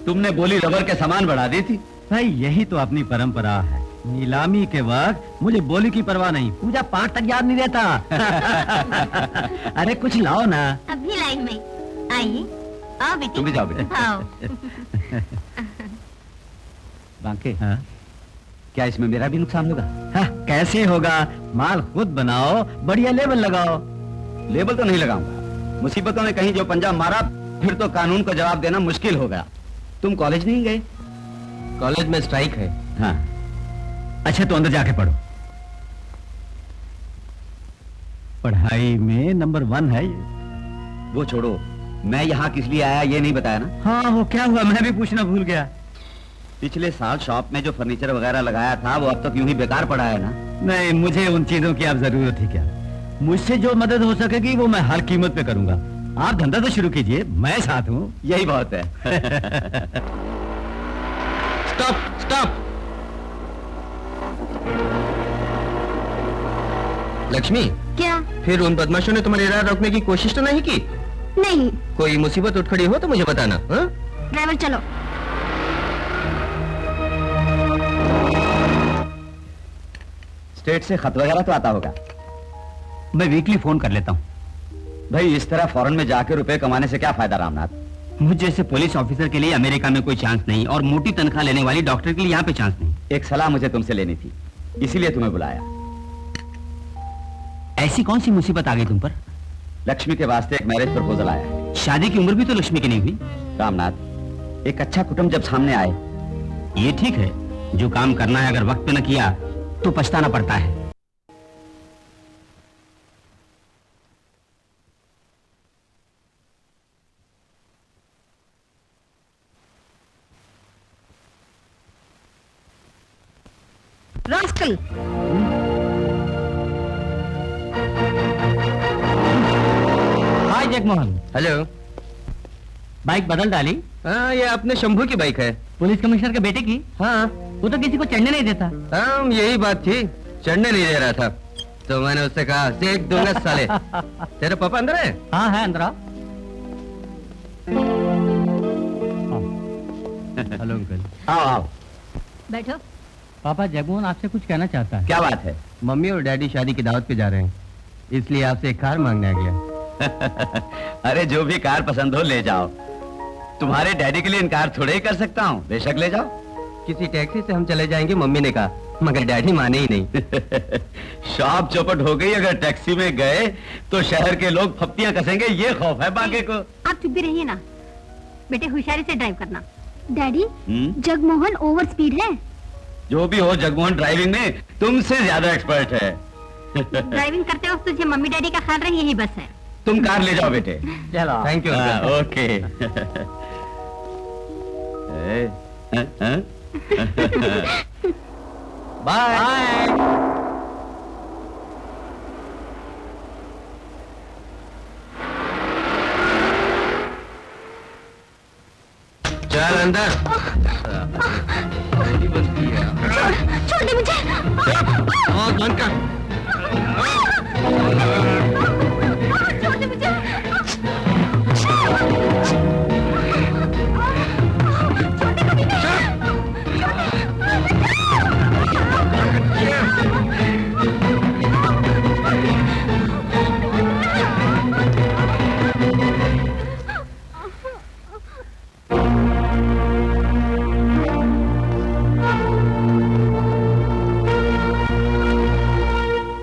तुमने बोली रबर के सामान बढ़ा दी थी। भाई यही तो अपनी परंपरा है। नीलामी के वक्त मुझे बोली की परवाह नहीं, पूजा पाठ तक याद नहीं रहता। अरे कुछ लाओ ना। अभी लाइन में आइए। आओ बेटी। तुम भी जाओ बेटा। आओ। बांके, हाँ? क्या इसमें मेरा भी नुकसान होगा? हाँ, कैसे होगा? माल खुद बनाओ, बढ़िया लेबल लगाओ। लेबल तो नहीं लगाऊंगा। मुसीबतों में कहीं जो पंजा मारा, फिर तो कानून को जवाब देना मुश्किल होगा। तुम कॉलेज नहीं गए? कॉलेज में स्ट्राइक है। हाँ। अच्छा तो अंदर जाके पढ़ो। पढ़ाई में नंबर 1 है ये। वो छोड़ो, मैं यहाँ किस लिए आया ये नहीं बताया ना? हाँ, वो क्या हुआ, मैं भी पूछना भूल गया। पिछले साल शॉप में जो फर्नीचर वगैरह लगाया था, वो अब तक यूं ही बेकार पड़ा है ना? नहीं, मुझे उन चीजों की अब जरूरत ही क्या। मुझसे जो मदद हो सकेगी वो मैं हर कीमत पे करूंगा। आप धंधा तो शुरू कीजिए, मैं साथ हूँ। यही बहुत है। Stop stop. लक्ष्मी, क्या? फिर उन बदमाशों ने तुम्हारी राह रोकने की कोशिश तो नहीं की? नहीं। कोई मुसीबत उठ खड़ी हो तो मुझे बताना। हाँ? ड्राइवर चलो। स्टेट से खत वगैरह तो आता होगा? मैं वीकली फोन कर लेता हूँ। भाई इस तरह फॉरेन में जाके रुपए कमाने से क्या फायदा रामनाथ? मुझ जैसे पुलिस ऑफिसर के लिए अमेरिका में कोई चांस नहीं, और मोटी तनख्वाह लेने वाली डॉक्टर के लिए यहाँ पे चांस नहीं। एक सलाह मुझे तुमसे लेनी थी, इसीलिए तुम्हें बुलाया। ऐसी कौन सी मुसीबत आ गई तुम पर? लक्ष्मी के वास्ते एक मैरिज प्रपोजल आया है। शादी की उम्र भी तो लक्ष्मी की नहीं हुई। रामनाथ, एक अच्छा कुटुंब जब सामने आए। ये ठीक है, जो काम करना है अगर वक्त पे न किया तो पछताना पड़ता है। रास्कल। हाय जगमोहन। हेलो। बाइक बदल डाली? हाँ, ये अपने शंभू की बाइक है। पुलिस कमिश्नर के बेटे की? हाँ। वो तो किसी को चढ़ने नहीं देता। हाँ, यही बात थी, चढ़ने नहीं दे रहा था, तो मैंने उससे कहा देख दूंगा साले। तेरे पापा अंदर है? हाँ है अंदर। Hello uncle. आओ आओ। बैठो। पापा, जगमोहन आपसे कुछ कहना चाहता है। क्या बात है? मम्मी और डैडी शादी की दावत पे जा रहे हैं, इसलिए आपसे एक कार मांगने आ गया। अरे जो भी कार पसंद हो ले जाओ। तुम्हारे डैडी के लिए इनकार थोड़े ही कर सकता हूँ, बेशक ले जाओ। किसी टैक्सी से हम चले जाएंगे, मम्मी ने कहा, मगर डैडी माने ही नहीं। शॉप चौपट हो गई, अगर टैक्सी में गए तो शहर के लोग फप्तियां कसेंगे, ये खौफ है बांके को। आप चुप भी रहिए ना। बेटे होशियारी से ड्राइव करना। डैडी, हम्म? जगमोहन ओवर स्पीड है। जो भी हो, जगमोहन ड्राइविंग में तुमसे ज्यादा एक्सपर्ट है। ड्राइविंग करते वक्त तुझे मम्मी डैडी का ख्याल रहे, यही बस है। तुम कार ले जाओ बेटे। चलो। Thank you. ओके। बाय। चल अंदर। छोड़ दे मुझे। और बंद कर। छोड़ दे मुझे।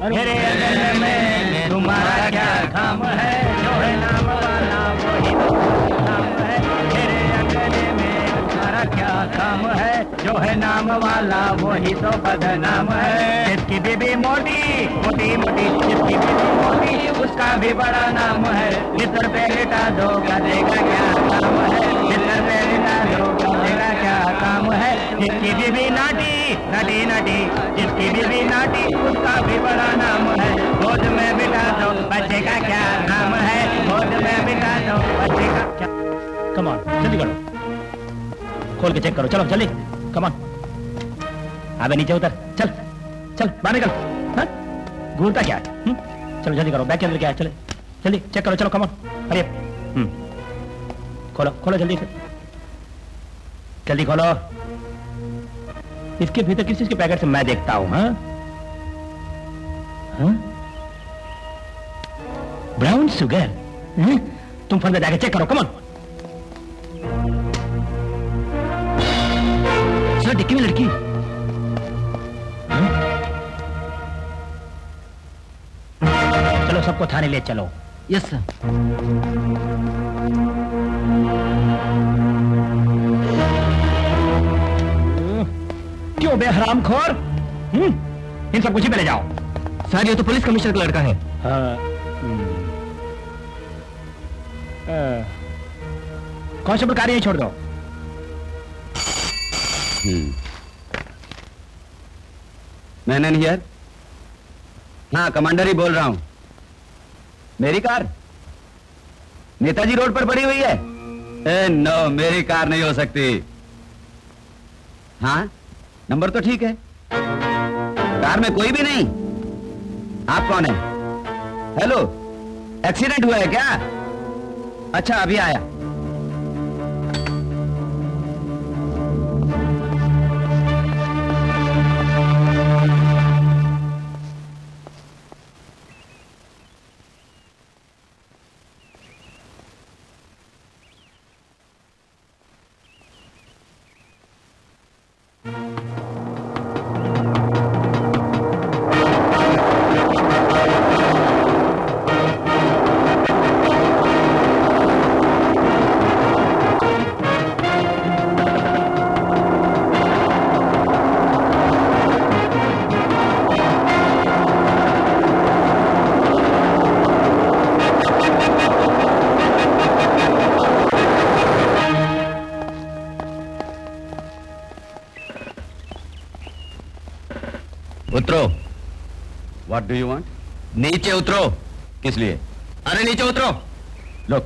मेरे अंगन में तुम्हारा क्या काम है, जो है नाम वाला वही तो नाम है। मेरे अंगन में तुम्हारा क्या काम है, जो है नाम वाला वही तो बदनाम है। जिसकी बीबी मोटी मोटी मोटी, जिसकी बीबी मोटी उसका भी बड़ा नाम है, इधर पे लिटा दो गधे का क्या काम है, इधर पे लिटा दो गधे का क्या काम है, जिसकी बीवी नाटी नटी नटी, जिसकी बीवी नाटी उसका भी बड़ा नाम है, गोद में बिठा दो बच्चे का क्या नाम है, गोद में बिठा दो बच्चे का क्या। कम ऑन, जल्दी करो, खोल के चेक करो, चलो जल्दी, कम ऑन। अबे नीचे उतर, चल चल बाहर निकल, हाँ? घूरता क्या है? चलो जल्दी करो, बैग के अंदर क्या है, चले जल्दी चेक करो, चलो कम ऑन, अरे खोलो खोलो जल्दी से, जल्दी खोलो। इसके भीतर किस चीज के पैकेट से मैं देखता हूं, हाँ? हाँ? ब्राउन शुगर, हाँ? तुम फंदे जाके चेक करो, कम ऑन। सर डिक्की में लड़की, चलो सबको थाने ले चलो। Yes sir. क्यों बे हरामखोर, इन सब कुछ ही पे ले जाओ। सर ये तो पुलिस कमिश्नर का लड़का है। कांस्टेबल कार्य छोड़ दो। मैंने नहीं यार, हाँ कमांडर ही बोल रहा हूं। मेरी कार नेताजी रोड पर पड़ी हुई है? नो, मेरी कार नहीं हो सकती। हाँ नंबर तो ठीक है, कार में कोई भी नहीं। आप कौन है? हेलो, एक्सीडेंट हुआ है क्या? अच्छा अभी आया। उतरो। What do you want? नीचे उतरो। किस लिए? अरे नीचे उतरो। Look,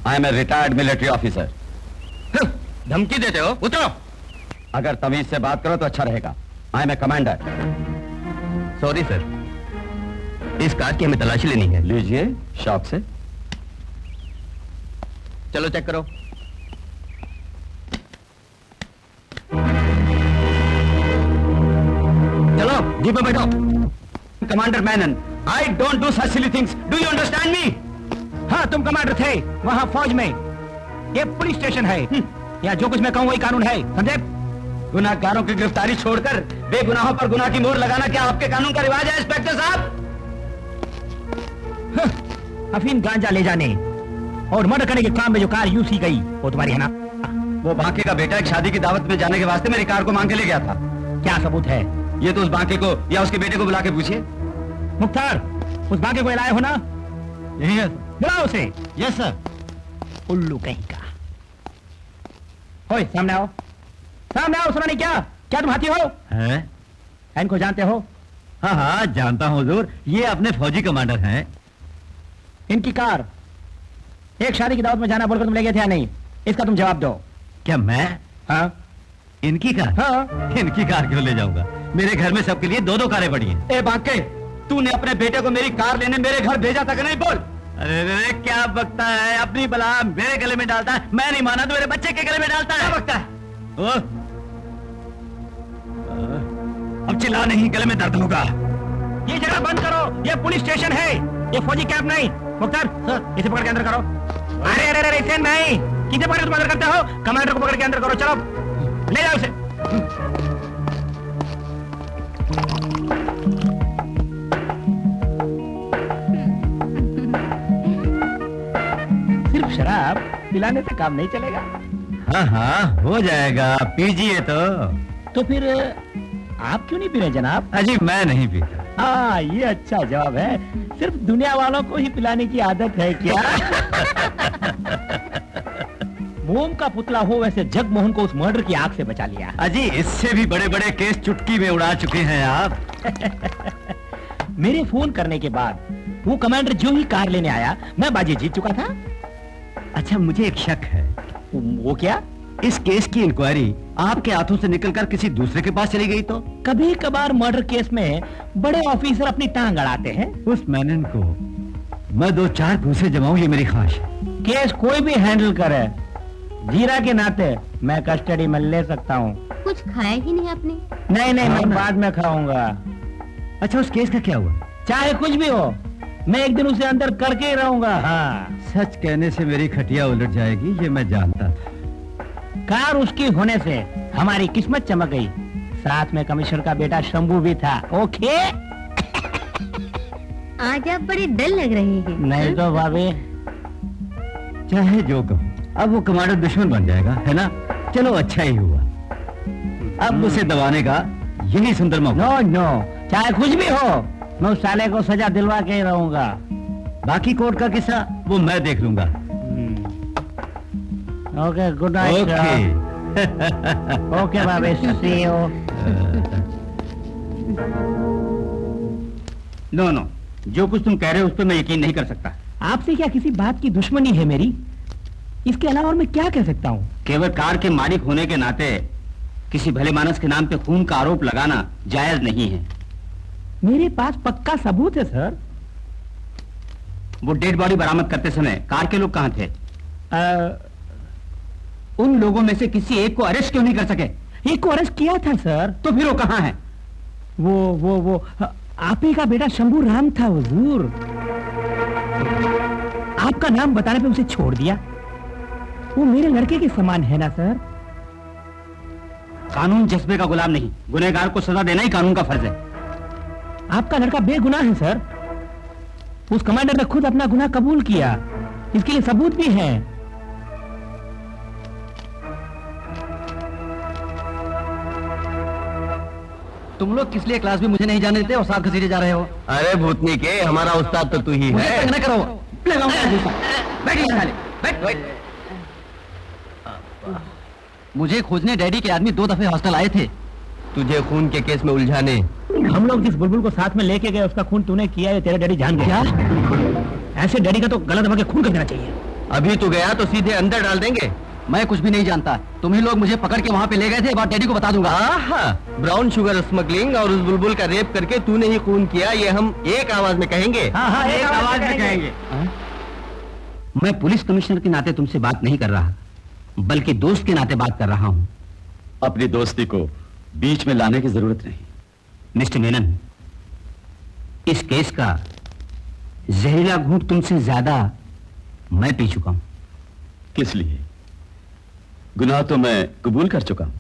I am a retired military officer. धमकी देते हो? उतरो। अगर तमीज से बात करो तो अच्छा रहेगा। I am a commander. Sorry sir, इस कार की हमें तलाशी लेनी है। लीजिए शॉप से। चलो चेक करो। चलो जीप में बैठो। Commander Menen, I don't do such silly things. Do you understand me? हाँ तुम कमांडर थे वहाँ फौज में, ये पुलिस स्टेशन है, यहाँ जो कुछ मैं कहूँ वही कानून है, समझे? गुनाहगारों की गिरफ्तारी छोड़कर बेगुनाहों पर गुनाह की मोहर लगाना क्या आपके कानून का रिवाज है इंस्पेक्टर साहब? अफीम गांजा ले जाने और मर्डर करने के काम में जो कार यूज की गई वो तुम्हारी है ना? वो बांके का बेटा एक शादी की दावत में जाने के वास्ते मेरी कार को मांग के ले गया था। क्या सबूत है? ये तो उस बांके को या उसके बेटे को बुला के पूछिए। मुख्तार, उस बांके को लाए हो ना? यही है। बुलाओ उसे। Yes sir. उल्लू कहीं का। ओए सामने आओ, सामने आओ। सुना नहीं क्या? क्या तुम हाथी हो? हैं? इनको जानते हो? हाँ हाँ जानता हूँ हुजूर, ये अपने फौजी कमांडर हैं। इनकी कार एक शादी की दावत में जाना बोलकर तुम ले गए थे या नहीं? इसका तुम जवाब दो। क्या मैं? हाँ इनकी कार? हाँ। इनकी कार क्यों ले जाऊंगा? मेरे घर में सबके लिए दो दो कारें पड़ी हैं। ए बांके, तूने अपने बेटे को मेरी कार लेने मेरे घर भेजा था कि नहीं? बोल। अरे रे क्या बकता है, अपनी बला मेरे गले में डालता है। मैं नहीं माना तो मेरे बच्चे के गले में डालता है। क्या बकता है? अब चिल्ला नहीं, गले में दर्द होगा। ये जगह बंद करो, ये पुलिस स्टेशन है, ये फौजी कैंप नहीं। मुख्तार सर, इसे पकड़ के अंदर करो। अरे अरे अरे इसे नहीं, किसे पकड़ के तुम अंदर करते हो? कमांडर को पकड़ के अंदर करो, चलो ले जाओ इसे। सिर्फ शराब पिलाने से काम नहीं चलेगा। हाँ हाँ हो जाएगा, पीजिए तो। तो फिर आप क्यों नहीं पी रहे जनाब? अजी मैं नहीं पीता। हाँ, ये अच्छा जवाब है। सिर्फ दुनिया वालों को ही पिलाने की आदत है क्या? मोम का पुतला हो वैसे जगमोहन को उस मर्डर की आग से बचा लिया। अजी, इससे भी बड़े बड़े केस चुटकी में उड़ा चुके हैं आप। मेरे फोन करने के बाद वो कमांडर जो ही कार लेने आया, मैं बाजी जीत चुका था। अच्छा, मुझे एक शक है। वो क्या? इस केस की इंक्वायरी आपके हाथों से निकलकर किसी दूसरे के पास चली गई तो? कभी कभार मर्डर केस में बड़े ऑफिसर अपनी टांग अड़ाते हैं। उस मैनन को मैं 2-4 घूंसे जमाऊं, ये मेरी ख्वाहिश है। केस कोई भी हैंडल करे, जीरा के नाते मैं कस्टडी में ले सकता हूँ। कुछ खाया ही नहीं आपने? नहीं, मैं बाद में खाऊंगा। अच्छा, उस केस का क्या हुआ? चाहे कुछ भी हो, मैं एक दिन उसे अंदर करके ही रहूंगा। हाँ, सच कहने से मेरी खटिया उलट जाएगी, ये मैं जानता था। कार उसकी होने से हमारी किस्मत चमक गई। साथ में कमिश्नर का बेटा शंभू भी था। ओके। आज आप बड़ी डल लग रही है। नहीं तो भाभी। चाहे जो कहो, अब वो कमांडर दुश्मन बन जाएगा, है ना? चलो, अच्छा ही हुआ। अब उसे दबाने का यही सुंदर मौका। नो, चाहे कुछ भी हो, मैं उस साले को सजा दिलवा के ही रहूंगा। बाकी कोर्ट का किस्सा वो मैं देख लूंगा। Okay, good night. ओके भाभी, सी यू। नो, जो कुछ तुम कह रहे हो उस पर मैं यकीन नहीं कर सकता। आपसे क्या किसी बात की दुश्मनी है मेरी? इसके अलावा और मैं क्या कह सकता हूँ? केवल कार के मालिक होने के नाते किसी भले मानस के नाम पे खून का आरोप लगाना जायज नहीं है। मेरे पास पक्का सबूत है सर। वो डेड बॉडी बरामद करते समय कार के लोग कहाँ थे? उन लोगों में से किसी एक को अरेस्ट क्यों नहीं कर सके? एक को अरेस्ट किया था सर। तो फिर वो कहाँ है? वो आप ही का बेटा शंभू राम था हुजूर। आपका नाम बताने पे उसे छोड़ दिया। वो मेरे लड़के के समान है ना सर? कानून जज्बे का गुलाम नहीं, गुनहगार को सजा देना ही कानून का फर्ज है। आपका लड़का बेगुनाह है सर। उस कमांडर ने खुद अपना गुनाह कबूल किया, इसके लिए सबूत भी है। तुम लोग किस लिए क्लास में मुझे नहीं जाने देते और साथ घसीटे जा रहे हो? अरे भूतनी के, हमारा उस्ताद तो तू ही मुझे है। तंग न करो। बैठिए साले, बैठ। मुझे खोजने डैडी के आदमी 2 दफे हॉस्टल आए थे। तुझे खून के केस में उलझाने। हम लोग जिस बुलबुल को साथ में लेके गए उसका खून तूने किया, ये तेरा डैडी जान गया। ऐसे डैडी का तो गला दबा के खून कर देना चाहिए। अभी तू गया तो सीधे अंदर डाल देंगे। मैं कुछ भी नहीं जानता। तुम ही लोग मुझे पकड़ के वहाँ पे ले गए थे, बात डैडी को बता दूंगा। ब्राउन शुगर स्मगलिंग और उस बुलबुल का रेप करके तूने ही खून किया, ये हम एक आवाज में कहेंगे। हाँ, एक आवाज में कहेंगे। मैं पुलिस कमिश्नर के नाते तुमसे बात नहीं कर रहा, बल्कि दोस्त के नाते बात कर रहा हूं। अपनी दोस्ती को बीच में लाने की जरूरत नहीं। मिस्टर मेनन, इस केस का जहरीला घूंट तुमसे ज्यादा मैं पी चुका हूं। किस लिए? गुनाह तो मैं कबूल कर चुका हूं।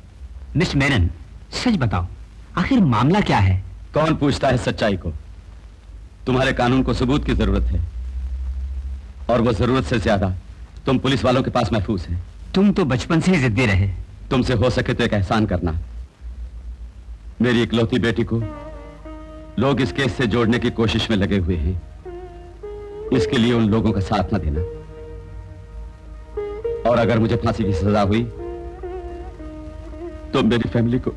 मिस्टर मेनन, सच बताओ, आखिर मामला क्या है? कौन पूछता है सच्चाई को? तुम्हारे कानून को सबूत की जरूरत है, और वो जरूरत से ज्यादा तुम पुलिस वालों के पास महफूज हैं। तुम तो बचपन से ही जिद्दी रहे। तुमसे हो सके तो एक एहसान करना। मेरी इकलौती बेटी को लोग इस केस से जोड़ने की कोशिश में लगे हुए हैं, इसके लिए उन लोगों का साथ न देना। और अगर मुझे फांसी की सजा हुई तो मेरी फैमिली को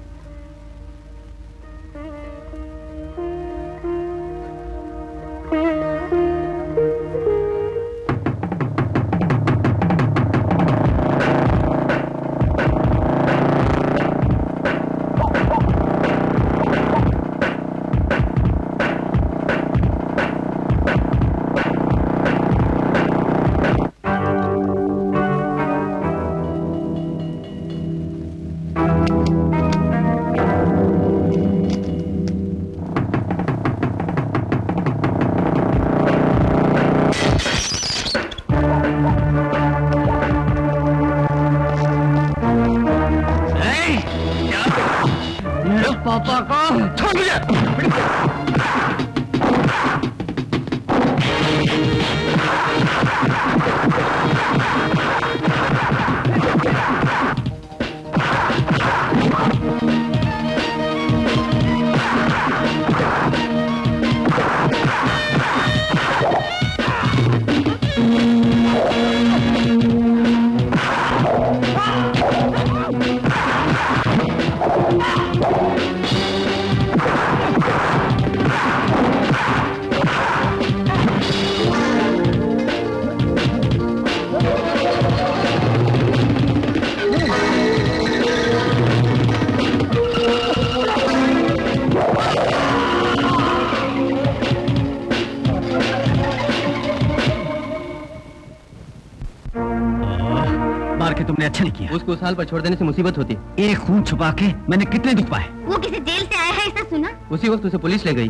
के तुमने अच्छा नहीं किया। उसको उस हाल पर छोड़ देने से मुसीबत होती। एक खून छुपा के मैंने कितने दुख पाए। वो किसी जेल से आया है ऐसा सुना? उसी वक्त उसे पुलिस ले गई।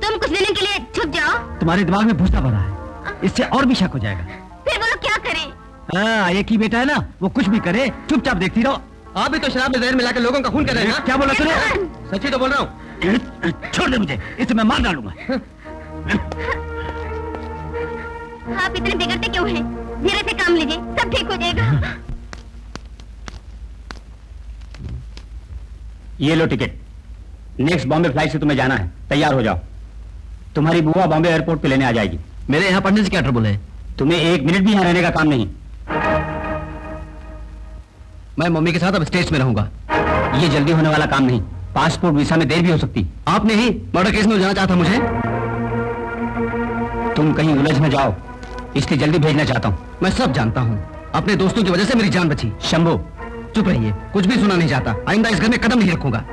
तुम कुछ देने के लिए छुप जाओ। तुम्हारे दिमाग में भूसा भरा है, इससे और भी शक हो जाएगा। फिर बोलो क्या करे? हाँ, एक ही बेटा है ना, वो कुछ भी करे चुपचाप देखती रहो। आप भी तो शराब में जहर मिलाकर लोगों का खून कर रहे हैं ना? क्या बोला तूने? सच्ची तो बोल रहा हूँ। छोड़ दे मुझे, इसे मैं मार डालूंगा। आप इतने बिगड़ते क्यों हैं? धीरे से काम लीजिए, सब ठीक हो जाएगा। ये लो टिकट। नेक्स्ट बॉम्बे फ्लाइट से तुम्हें जाना है, तैयार हो जाओ। तुम्हारी बुआ बॉम्बे एयरपोर्ट पे लेने आ जाएगी। मेरे यहाँ पढ़ने से क्या ट्रबल है? तुम्हें 1 मिनट भी यहाँ रहने का काम नहीं। मैं मम्मी के साथ अब स्टेट्स में रहूंगा। ये जल्दी होने वाला काम नहीं, पासपोर्ट वीसा में देर भी हो सकती। आपने ही मर्डर केस में उलझाना चाहता मुझे। तुम कहीं उलझ न जाओ, इसलिए जल्दी भेजना चाहता हूँ। मैं सब जानता हूँ, अपने दोस्तों की वजह से मेरी जान बची। शंभू, चुप रहिए, कुछ भी सुना नहीं चाहता। आइंदा इस घर में कदम नहीं रखूंगा।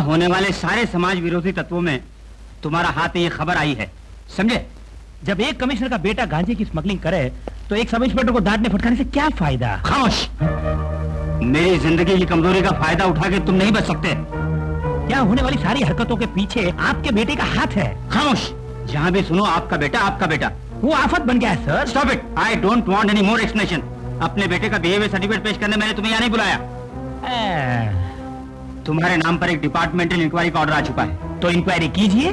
होने वाले सारे समाज विरोधी तत्वों में तुम्हारा हाथ है, ये खबर आई है, समझे? जब एक कमिश्नर का बेटा गांजे की स्मगलिंग करे तो एक सब इंस्पेक्टर को डांटने फटकारने से क्या फायदा? खामोश! मेरी जिंदगी की कमजोरी का फायदा उठा के तुम नहीं बच सकते। क्या होने वाली सारी हरकतों के पीछे आपके बेटे का हाथ है? खामोश! जहां भी सुनो आपका बेटा, वो आफत बन गया है sir. Stop it! I don't want any more explanation. अपने बेटे का बिहेवियर सर्टिफिकेट पेश करने मैंने तुम्हें यहाँ नहीं बुलाया। तुम्हारे नाम पर एक डिपार्टमेंटल इंक्वायरी का ऑर्डर आ चुका है, तो इंक्वायरी कीजिए।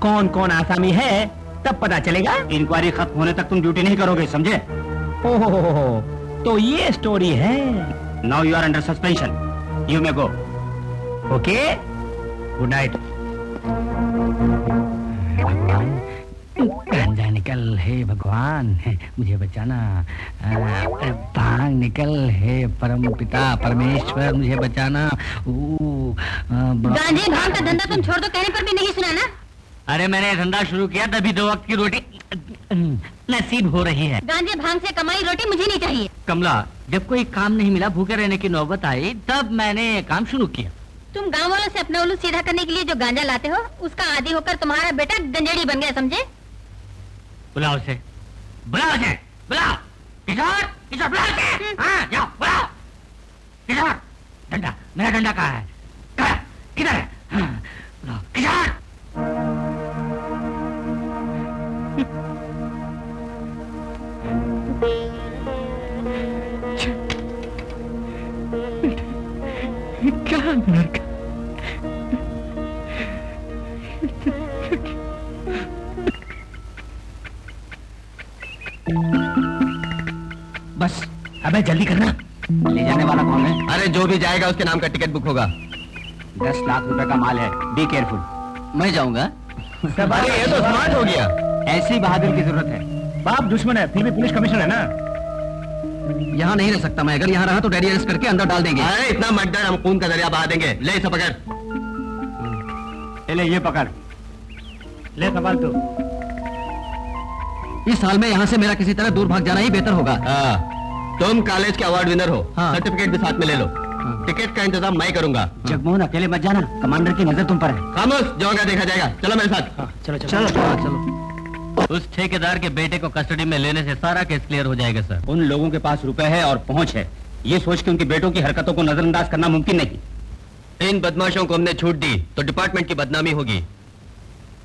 कौन कौन आसामी है तब पता चलेगा। इंक्वायरी खत्म होने तक तुम ड्यूटी नहीं करोगे, समझे? ओहो, तो ये स्टोरी है। Now you are under suspension, you may go. Okay, good night. गांजा निकल है भगवान, मुझे बचाना। भांग निकल है परम पिता परमेश्वर, मुझे बचाना। गांजे भांग का धंधा तुम छोड़ दो कहने पर भी नहीं सुना ना? अरे मैंने धंधा शुरू किया तभी 2 वक्त की रोटी नसीब हो रही है। गांजे भांग से कमाई रोटी मुझे नहीं चाहिए। कमला, जब कोई काम नहीं मिला, भूखे रहने की नौबत आई, तब मैंने काम शुरू किया। तुम गांव वालों से अपना उल्लू सीधा करने के लिए जो गांजा लाते हो, उसका आदी होकर तुम्हारा बेटा गंजेड़ी बन गया, समझे? बुलाओ उसे, बुलाओ उसे, बुलाओ। किशोर, बुलाओ उसे। हाँ, जाओ, बुलाओ। किशोर, डंडा, मेरा डंडा कहाँ है? किधर है? हाँ, बुलाओ, किशोर। बस, अबे जल्दी करना। ले जाने वाला कौन है? अरे जो भी जाएगा उसके नाम का टिकट बुक होगा। 10 लाख रुपए का माल है, बी केयरफुल। मैं जाऊंगा। अरे ये तो स्मार्ट हो गया। ऐसी बहादुर की जरूरत है। बाप दुश्मन है, फिर भी पुलिस कमिश्नर है ना। यहाँ नहीं रह सकता मैं, अगर यहाँ रहा तो डैडी अरेस्ट करके अंदर डाल देंगे। अरे इतना मत डर, हम खून का दरिया बहा देंगे। ले इसे पकड़। ले ये पकड़, ले संभाल तू। इस साल में यहाँ से मेरा किसी तरह दूर भाग जाना ही बेहतर होगा। तुम कॉलेज के अवार्ड विनर हो, हाँ। सर्टिफिकेट भी साथ में ले लो। टिकट का इंतजाम मैं करूंगा। जगमोहन अकेले मत जाना, कमांडर की नजर तुम पर है। खामोश, जो होगा देखा जाएगा। चलो मेरे साथ। चलो चलो चलो। उस ठेकेदार के बेटे को कस्टडी में लेने से सारा केस क्लियर हो जाएगा सर। उन लोगों के पास रुपए है और पहुंच है, ये सोच के उनके बेटों की हरकतों को नजरअंदाज करना मुमकिन नहीं। इन बदमाशों को हमने छूट दी तो डिपार्टमेंट की बदनामी होगी।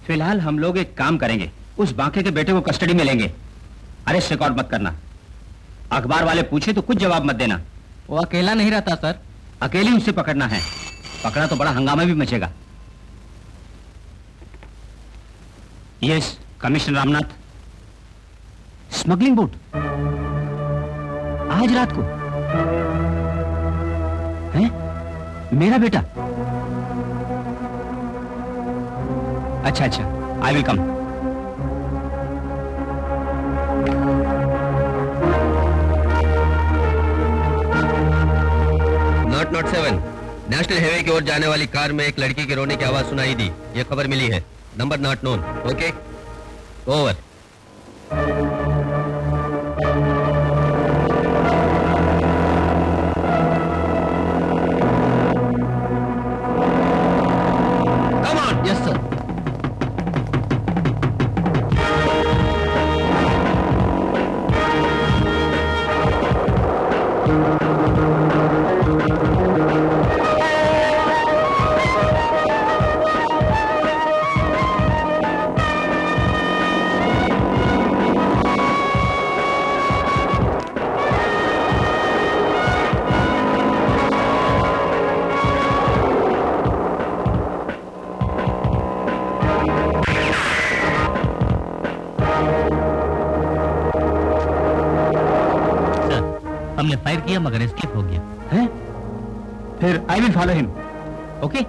फिलहाल हम लोग एक काम करेंगे, उस बांके के बेटे को कस्टडी में लेंगे। अरेस्ट रिकॉर्ड मत करना, अखबार वाले पूछे तो कुछ जवाब मत देना। वो अकेला नहीं रहता सर। अकेले उसे पकड़ना है, पकड़ा तो बड़ा हंगामा भी मचेगा। Yes commissioner Ramnath. Smuggling boat आज रात को है? मेरा बेटा? अच्छा अच्छा, I will come. Not 7 national highway की ओर जाने वाली कार में एक लड़की के रोने की आवाज सुनाई दी। ये खबर मिली है। Number not known. Okay, over. Come on. Yes sir. हमने फायर किया मगर एस्केप हो गया। हैं? फिर I will follow him. Okay?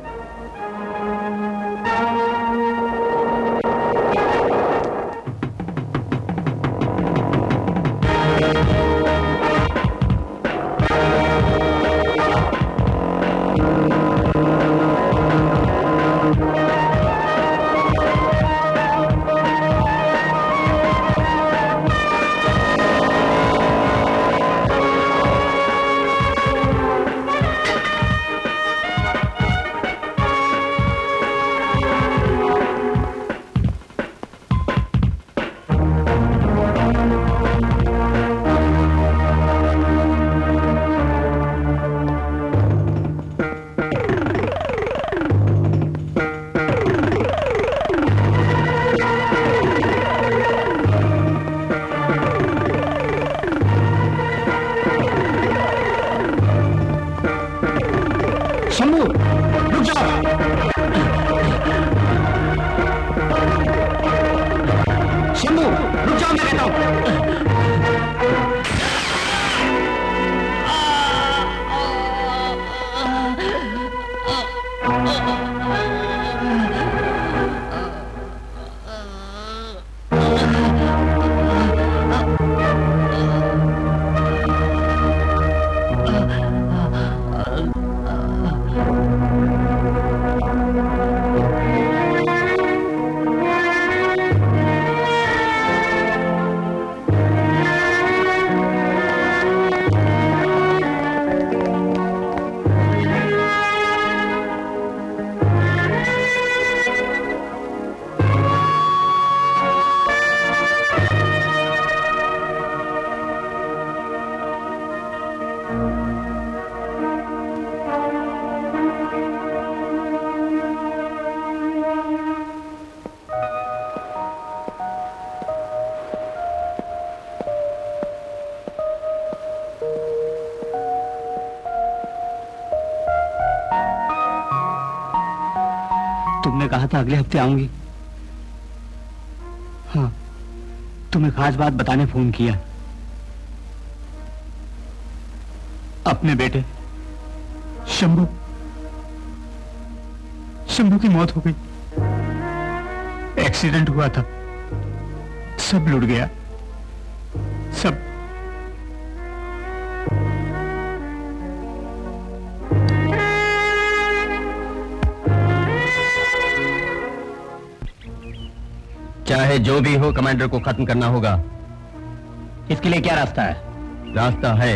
Shambhu रुक जाओ। शंभू रुक जाओ, मैं कहता हूं। तुमने कहा था अगले हफ्ते आऊंगी। हाँ, तुम्हें खास बात बताने फोन किया। अपने बेटे शंभू की मौत हो गई। एक्सीडेंट हुआ था, सब लुट गया, सब। चाहे जो भी हो, कमांडर को खत्म करना होगा। इसके लिए क्या रास्ता है? रास्ता है।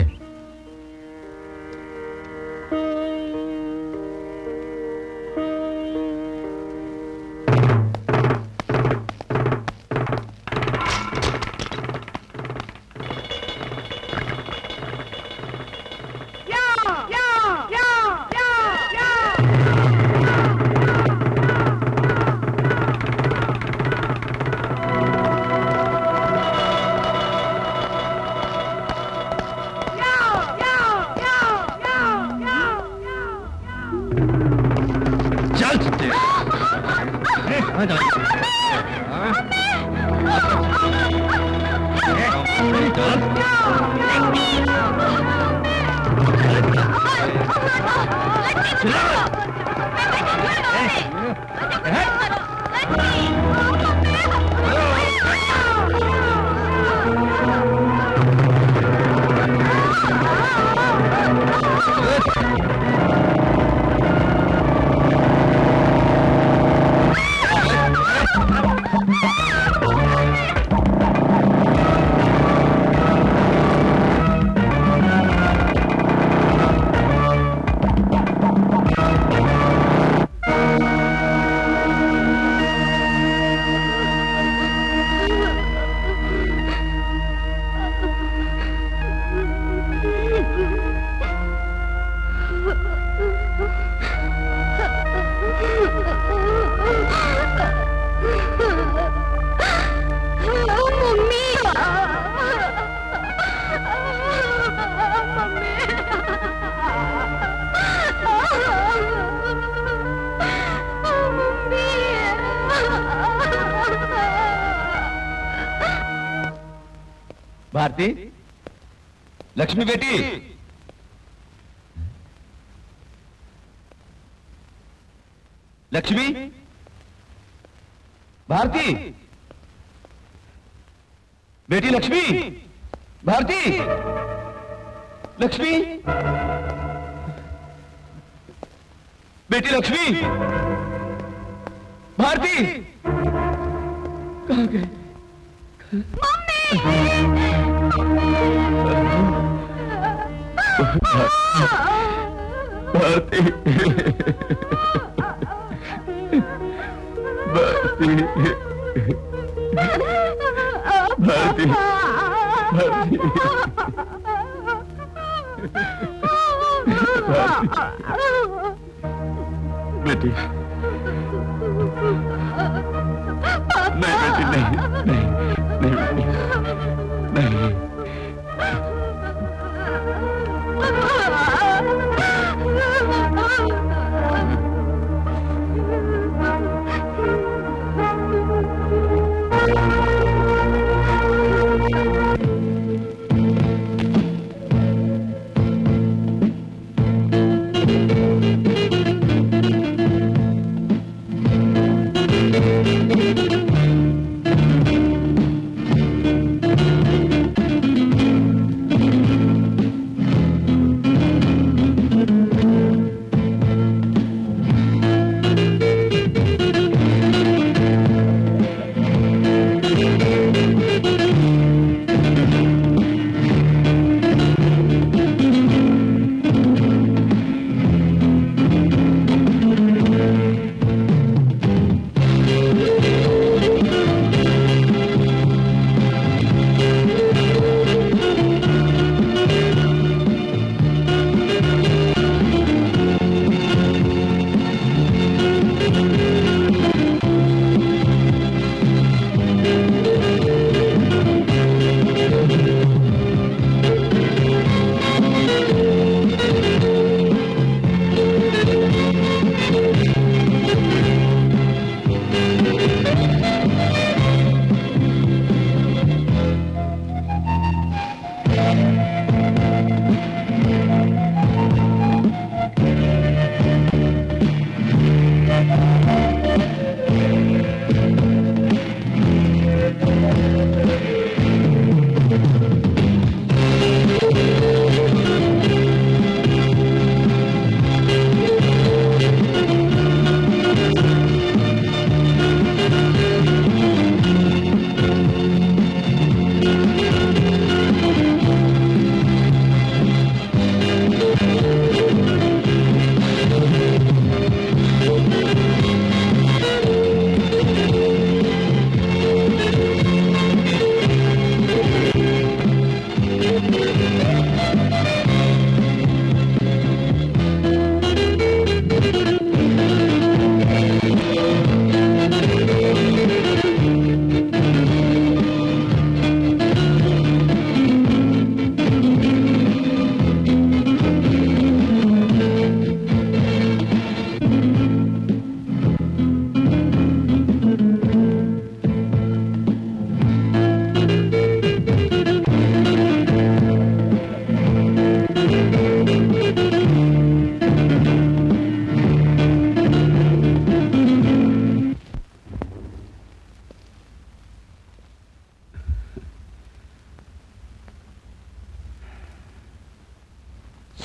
भारती, लक्ष्मी बेटी, लक्ष्मी, भारती, बेटी लक्ष्मी, भारती, लक्ष्मी, बेटी लक्ष्मी, भारती, कहाँ गए? भारती, भारती, भारती, भारती, बेटी, नहीं बेटी, नहीं, नहीं, नहीं बेटी, नहीं।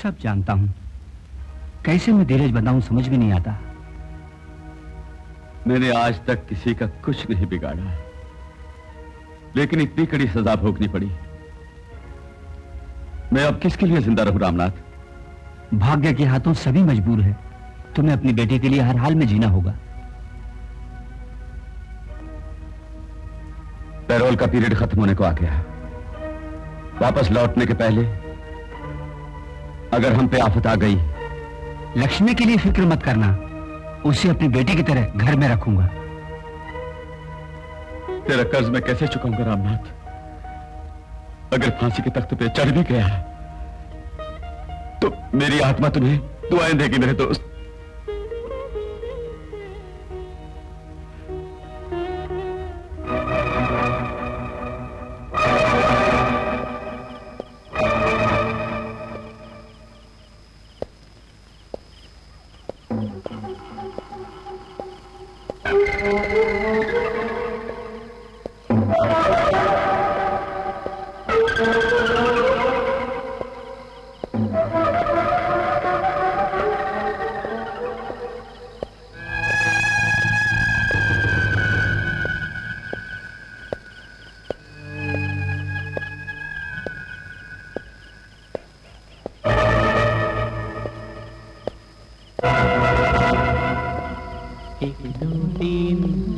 सब जानता हूं, कैसे मैं धीरज बनाऊं समझ भी नहीं आता। मैंने आज तक किसी का कुछ नहीं बिगाड़ा है, लेकिन इतनी कड़ी सजा भोगनी पड़ी। मैं अब किसके लिए जिंदा रहूं रामनाथ? भाग्य के हाथों सभी मजबूर है। तुम्हें अपनी बेटी के लिए हर हाल में जीना होगा। पैरोल का पीरियड खत्म होने को आ गया। वापस लौटने के पहले अगर हम पे आफत आ गई, लक्ष्मी के लिए फिक्र मत करना, उसे अपनी बेटी की तरह घर में रखूंगा। तेरा कर्ज मैं कैसे चुकाऊंगा रामनाथ? अगर फांसी के तख्त पे चढ़ भी गया तो मेरी आत्मा तुम्हें दुआएं देगी मेरे दोस्त।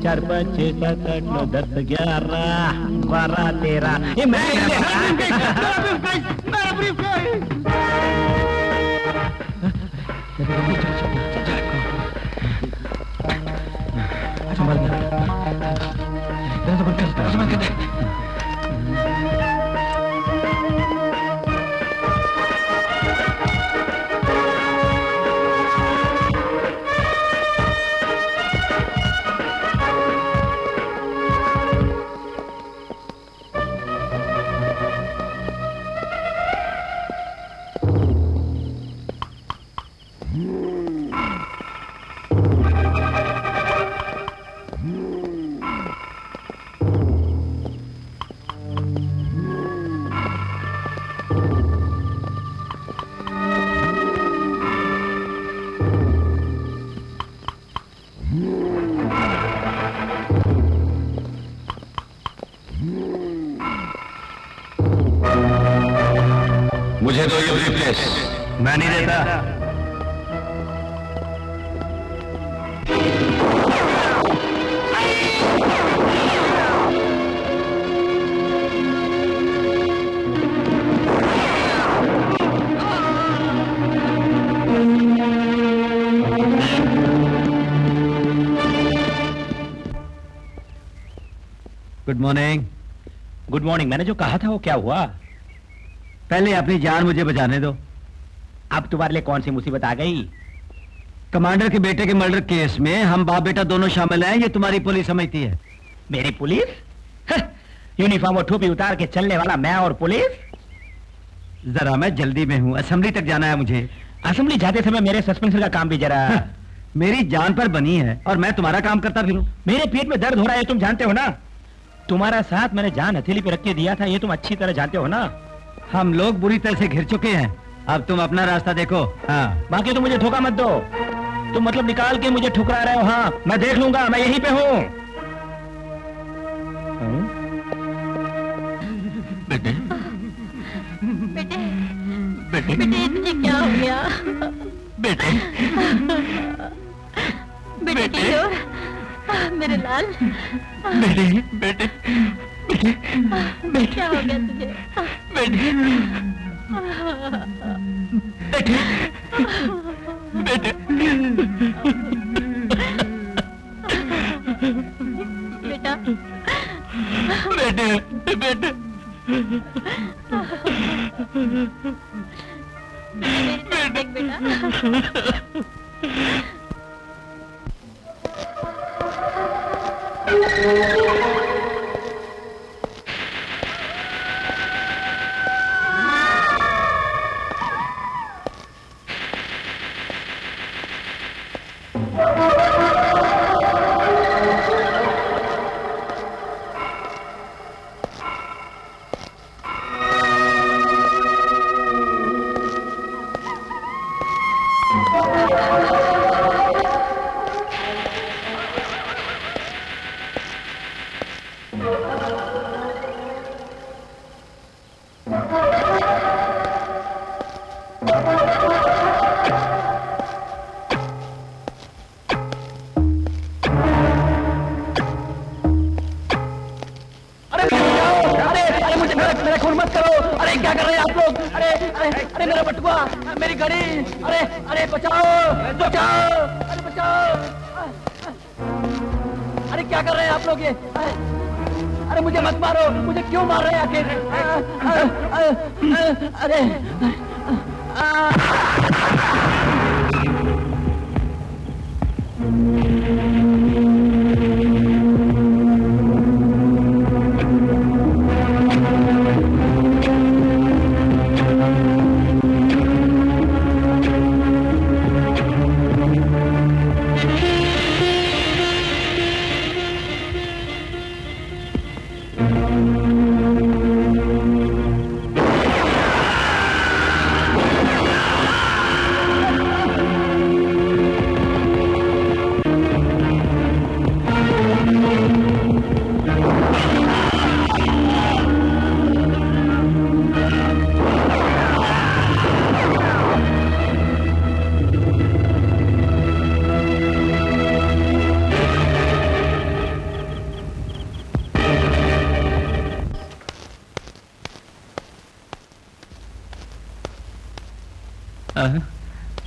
चार पाँच छः सात आठ नौ 10 11 12 13 ये मुझे दो ये ब्रीफकेस। मैं नहीं देता। Good morning. Good morning. मैंने जो कहा था वो क्या हुआ? पहले अपनी जान मुझे बचाने दो। अब तुम्हारे लिए कौन सी मुसीबत आ गई? कमांडर के बेटे के मर्डर केस में हम बाप बेटा दोनों शामिल हैं, ये तुम्हारी पुलिस समझती है। मेरी पुलिस? यूनिफॉर्म और टोपी उतार के चलने वाला मैं और पुलिस? जरा मैं जल्दी में हूँ, असेंबली तक जाना है मुझे। असेंबली जाते समय मेरे सस्पेंसर का काम भी जरा। मेरी जान पर बनी है और मैं तुम्हारा काम करता फिरूं। मेरे पेट में दर्द हो रहा है, तुम जानते हो ना। तुम्हारा साथ मैंने जान हथेली पे रख के दिया था, ये तुम अच्छी तरह जानते हो ना। हम लोग बुरी तरह से घिर चुके हैं, अब तुम अपना रास्ता देखो। हाँ, बाकी तुम मुझे धोखा मत दो। तुम मतलब निकाल के मुझे ठुकरा रहे हो। हाँ, मैं देख लूंगा, मैं यहीं पे हूँ। बेटे बेटे बेटे तुझे क्या हो गया? बेटे बेटे किशोर, मेरे लाल, बेटे बेटे बेटे क्या हो गया तुझे? बेटे बेटे बेटा बेटे बेटे मेरी तरफ देख बेटा। मेरा खून मत करो। अरे क्या कर रहे हैं आप लोग? अरे अरे अरे मेरा बटुआ, मेरी घड़ी, अरे अरे बचाओ बचाओ, अरे बचाओ। अरे क्या कर रहे हैं आप लोग ये? अरे मुझे मत मारो, मुझे क्यों मार रहे हैं आखिर? अरे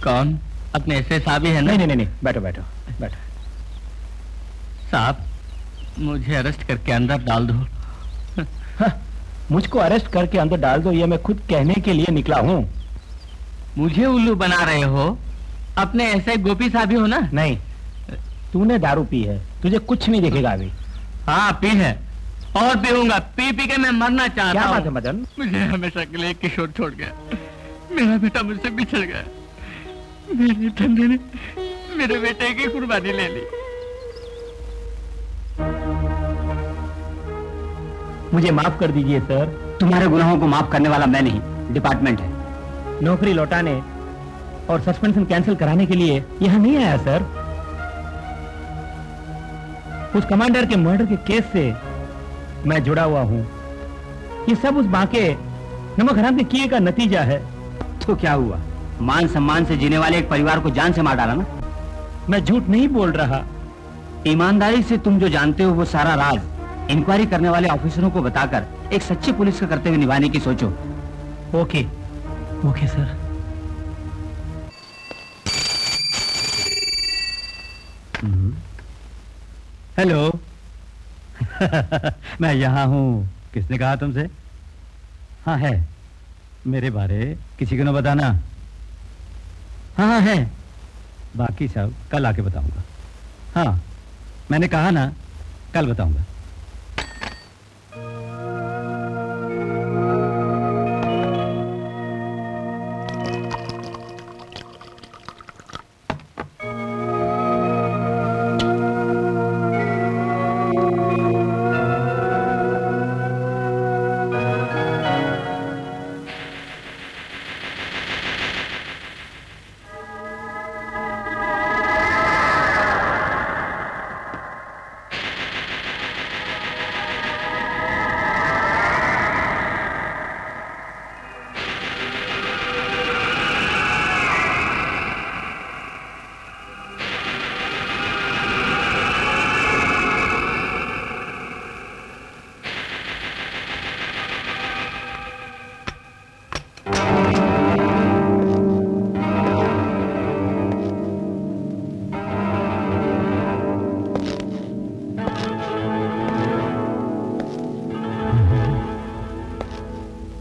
कौन? अपने एसए साहब ही है ना? नहीं नहीं नहीं, बैठो बैठो बैठो। साहब, मुझे अरेस्ट करके अंदर डाल दो। हाँ, मुझको अरेस्ट करके अंदर डाल दो, ये मैं खुद कहने के लिए निकला हूँ। मुझे उल्लू बना रहे हो? अपने ऐसे गोपी साहब ही हो ना? नहीं, तूने दारू पी है, तुझे कुछ नहीं दिखेगा अभी। हाँ पी है, और पीऊंगा। पी पी के मैं मरना चाहता क्या हूँ। बात है मदन? मुझे हमेशा के लिए किशोर छोड़ गया। मेरा बेटा मुझसे बिछड़ गया। मेरे धंधे ने मेरे बेटे की कुर्बानी ले ली। मुझे माफ कर दीजिए सर। तुम्हारे गुनाहों को माफ करने वाला मैं नहीं, डिपार्टमेंट है। नौकरी लौटाने और सस्पेंशन कैंसिल कराने के लिए यहाँ नहीं आया सर। उस कमांडर के मर्डर के केस से मैं जुड़ा हुआ हूँ। ये सब उस बांके नमक हराम के किए का नतीजा है। तो क्या हुआ? मान सम्मान से जीने वाले एक परिवार को जान से मार डाला ना? मैं झूठ नहीं बोल रहा। ईमानदारी से तुम जो जानते हो वो सारा राज इंक्वायरी करने वाले ऑफिसरों को बताकर एक सच्चे पुलिस का कर्तव्य निभाने की सोचो। Okay okay sir. हेलो। मैं यहाँ हूँ। किसने कहा तुमसे? हाँ है, मेरे बारे किसी को न बताना। हाँ हाँ है, बाकी सब कल आके बताऊंगा। हाँ मैंने कहा ना, कल बताऊंगा।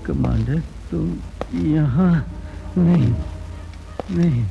कमांडर तुम यहाँ नहीं नहीं।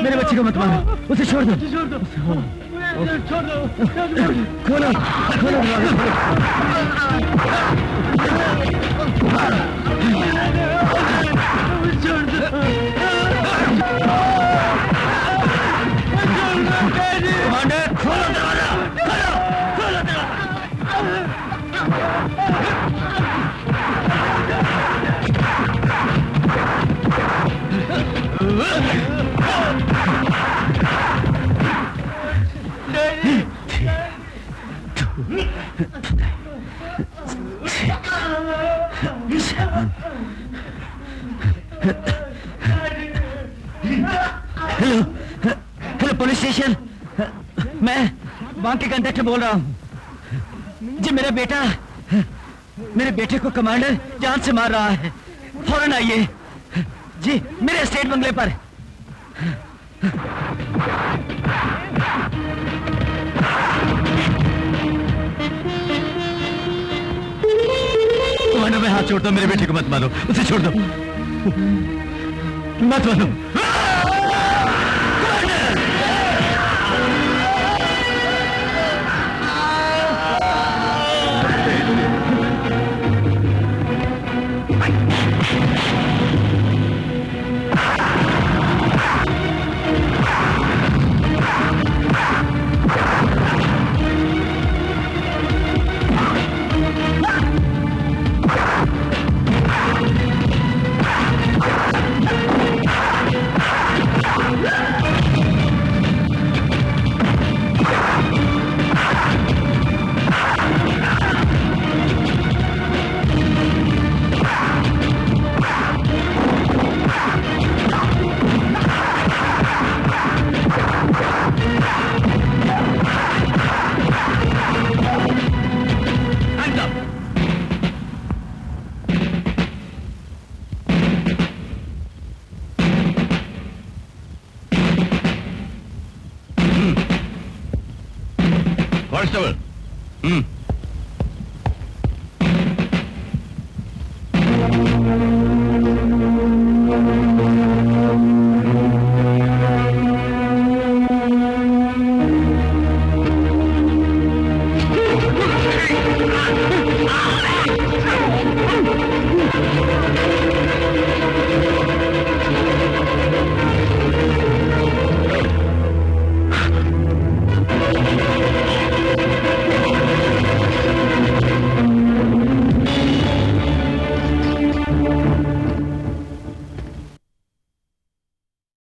मेरे बच्चे को मत मारो, उसे छोड़ दो। खोलो खोलो दरवाजा। हेलो हेलो पुलिस स्टेशन, मैं वहां के कंडक्टर बोल रहा हूँ जी। मेरे बेटे को कमांडर जान से मार रहा है, फौरन आइए जी मेरे स्टेट बंगले पर। कमांडर मैं हाथ छोड़ता हूँ, मेरे बेटे को मत मारो, उसे छोड़ दो, मत मारो।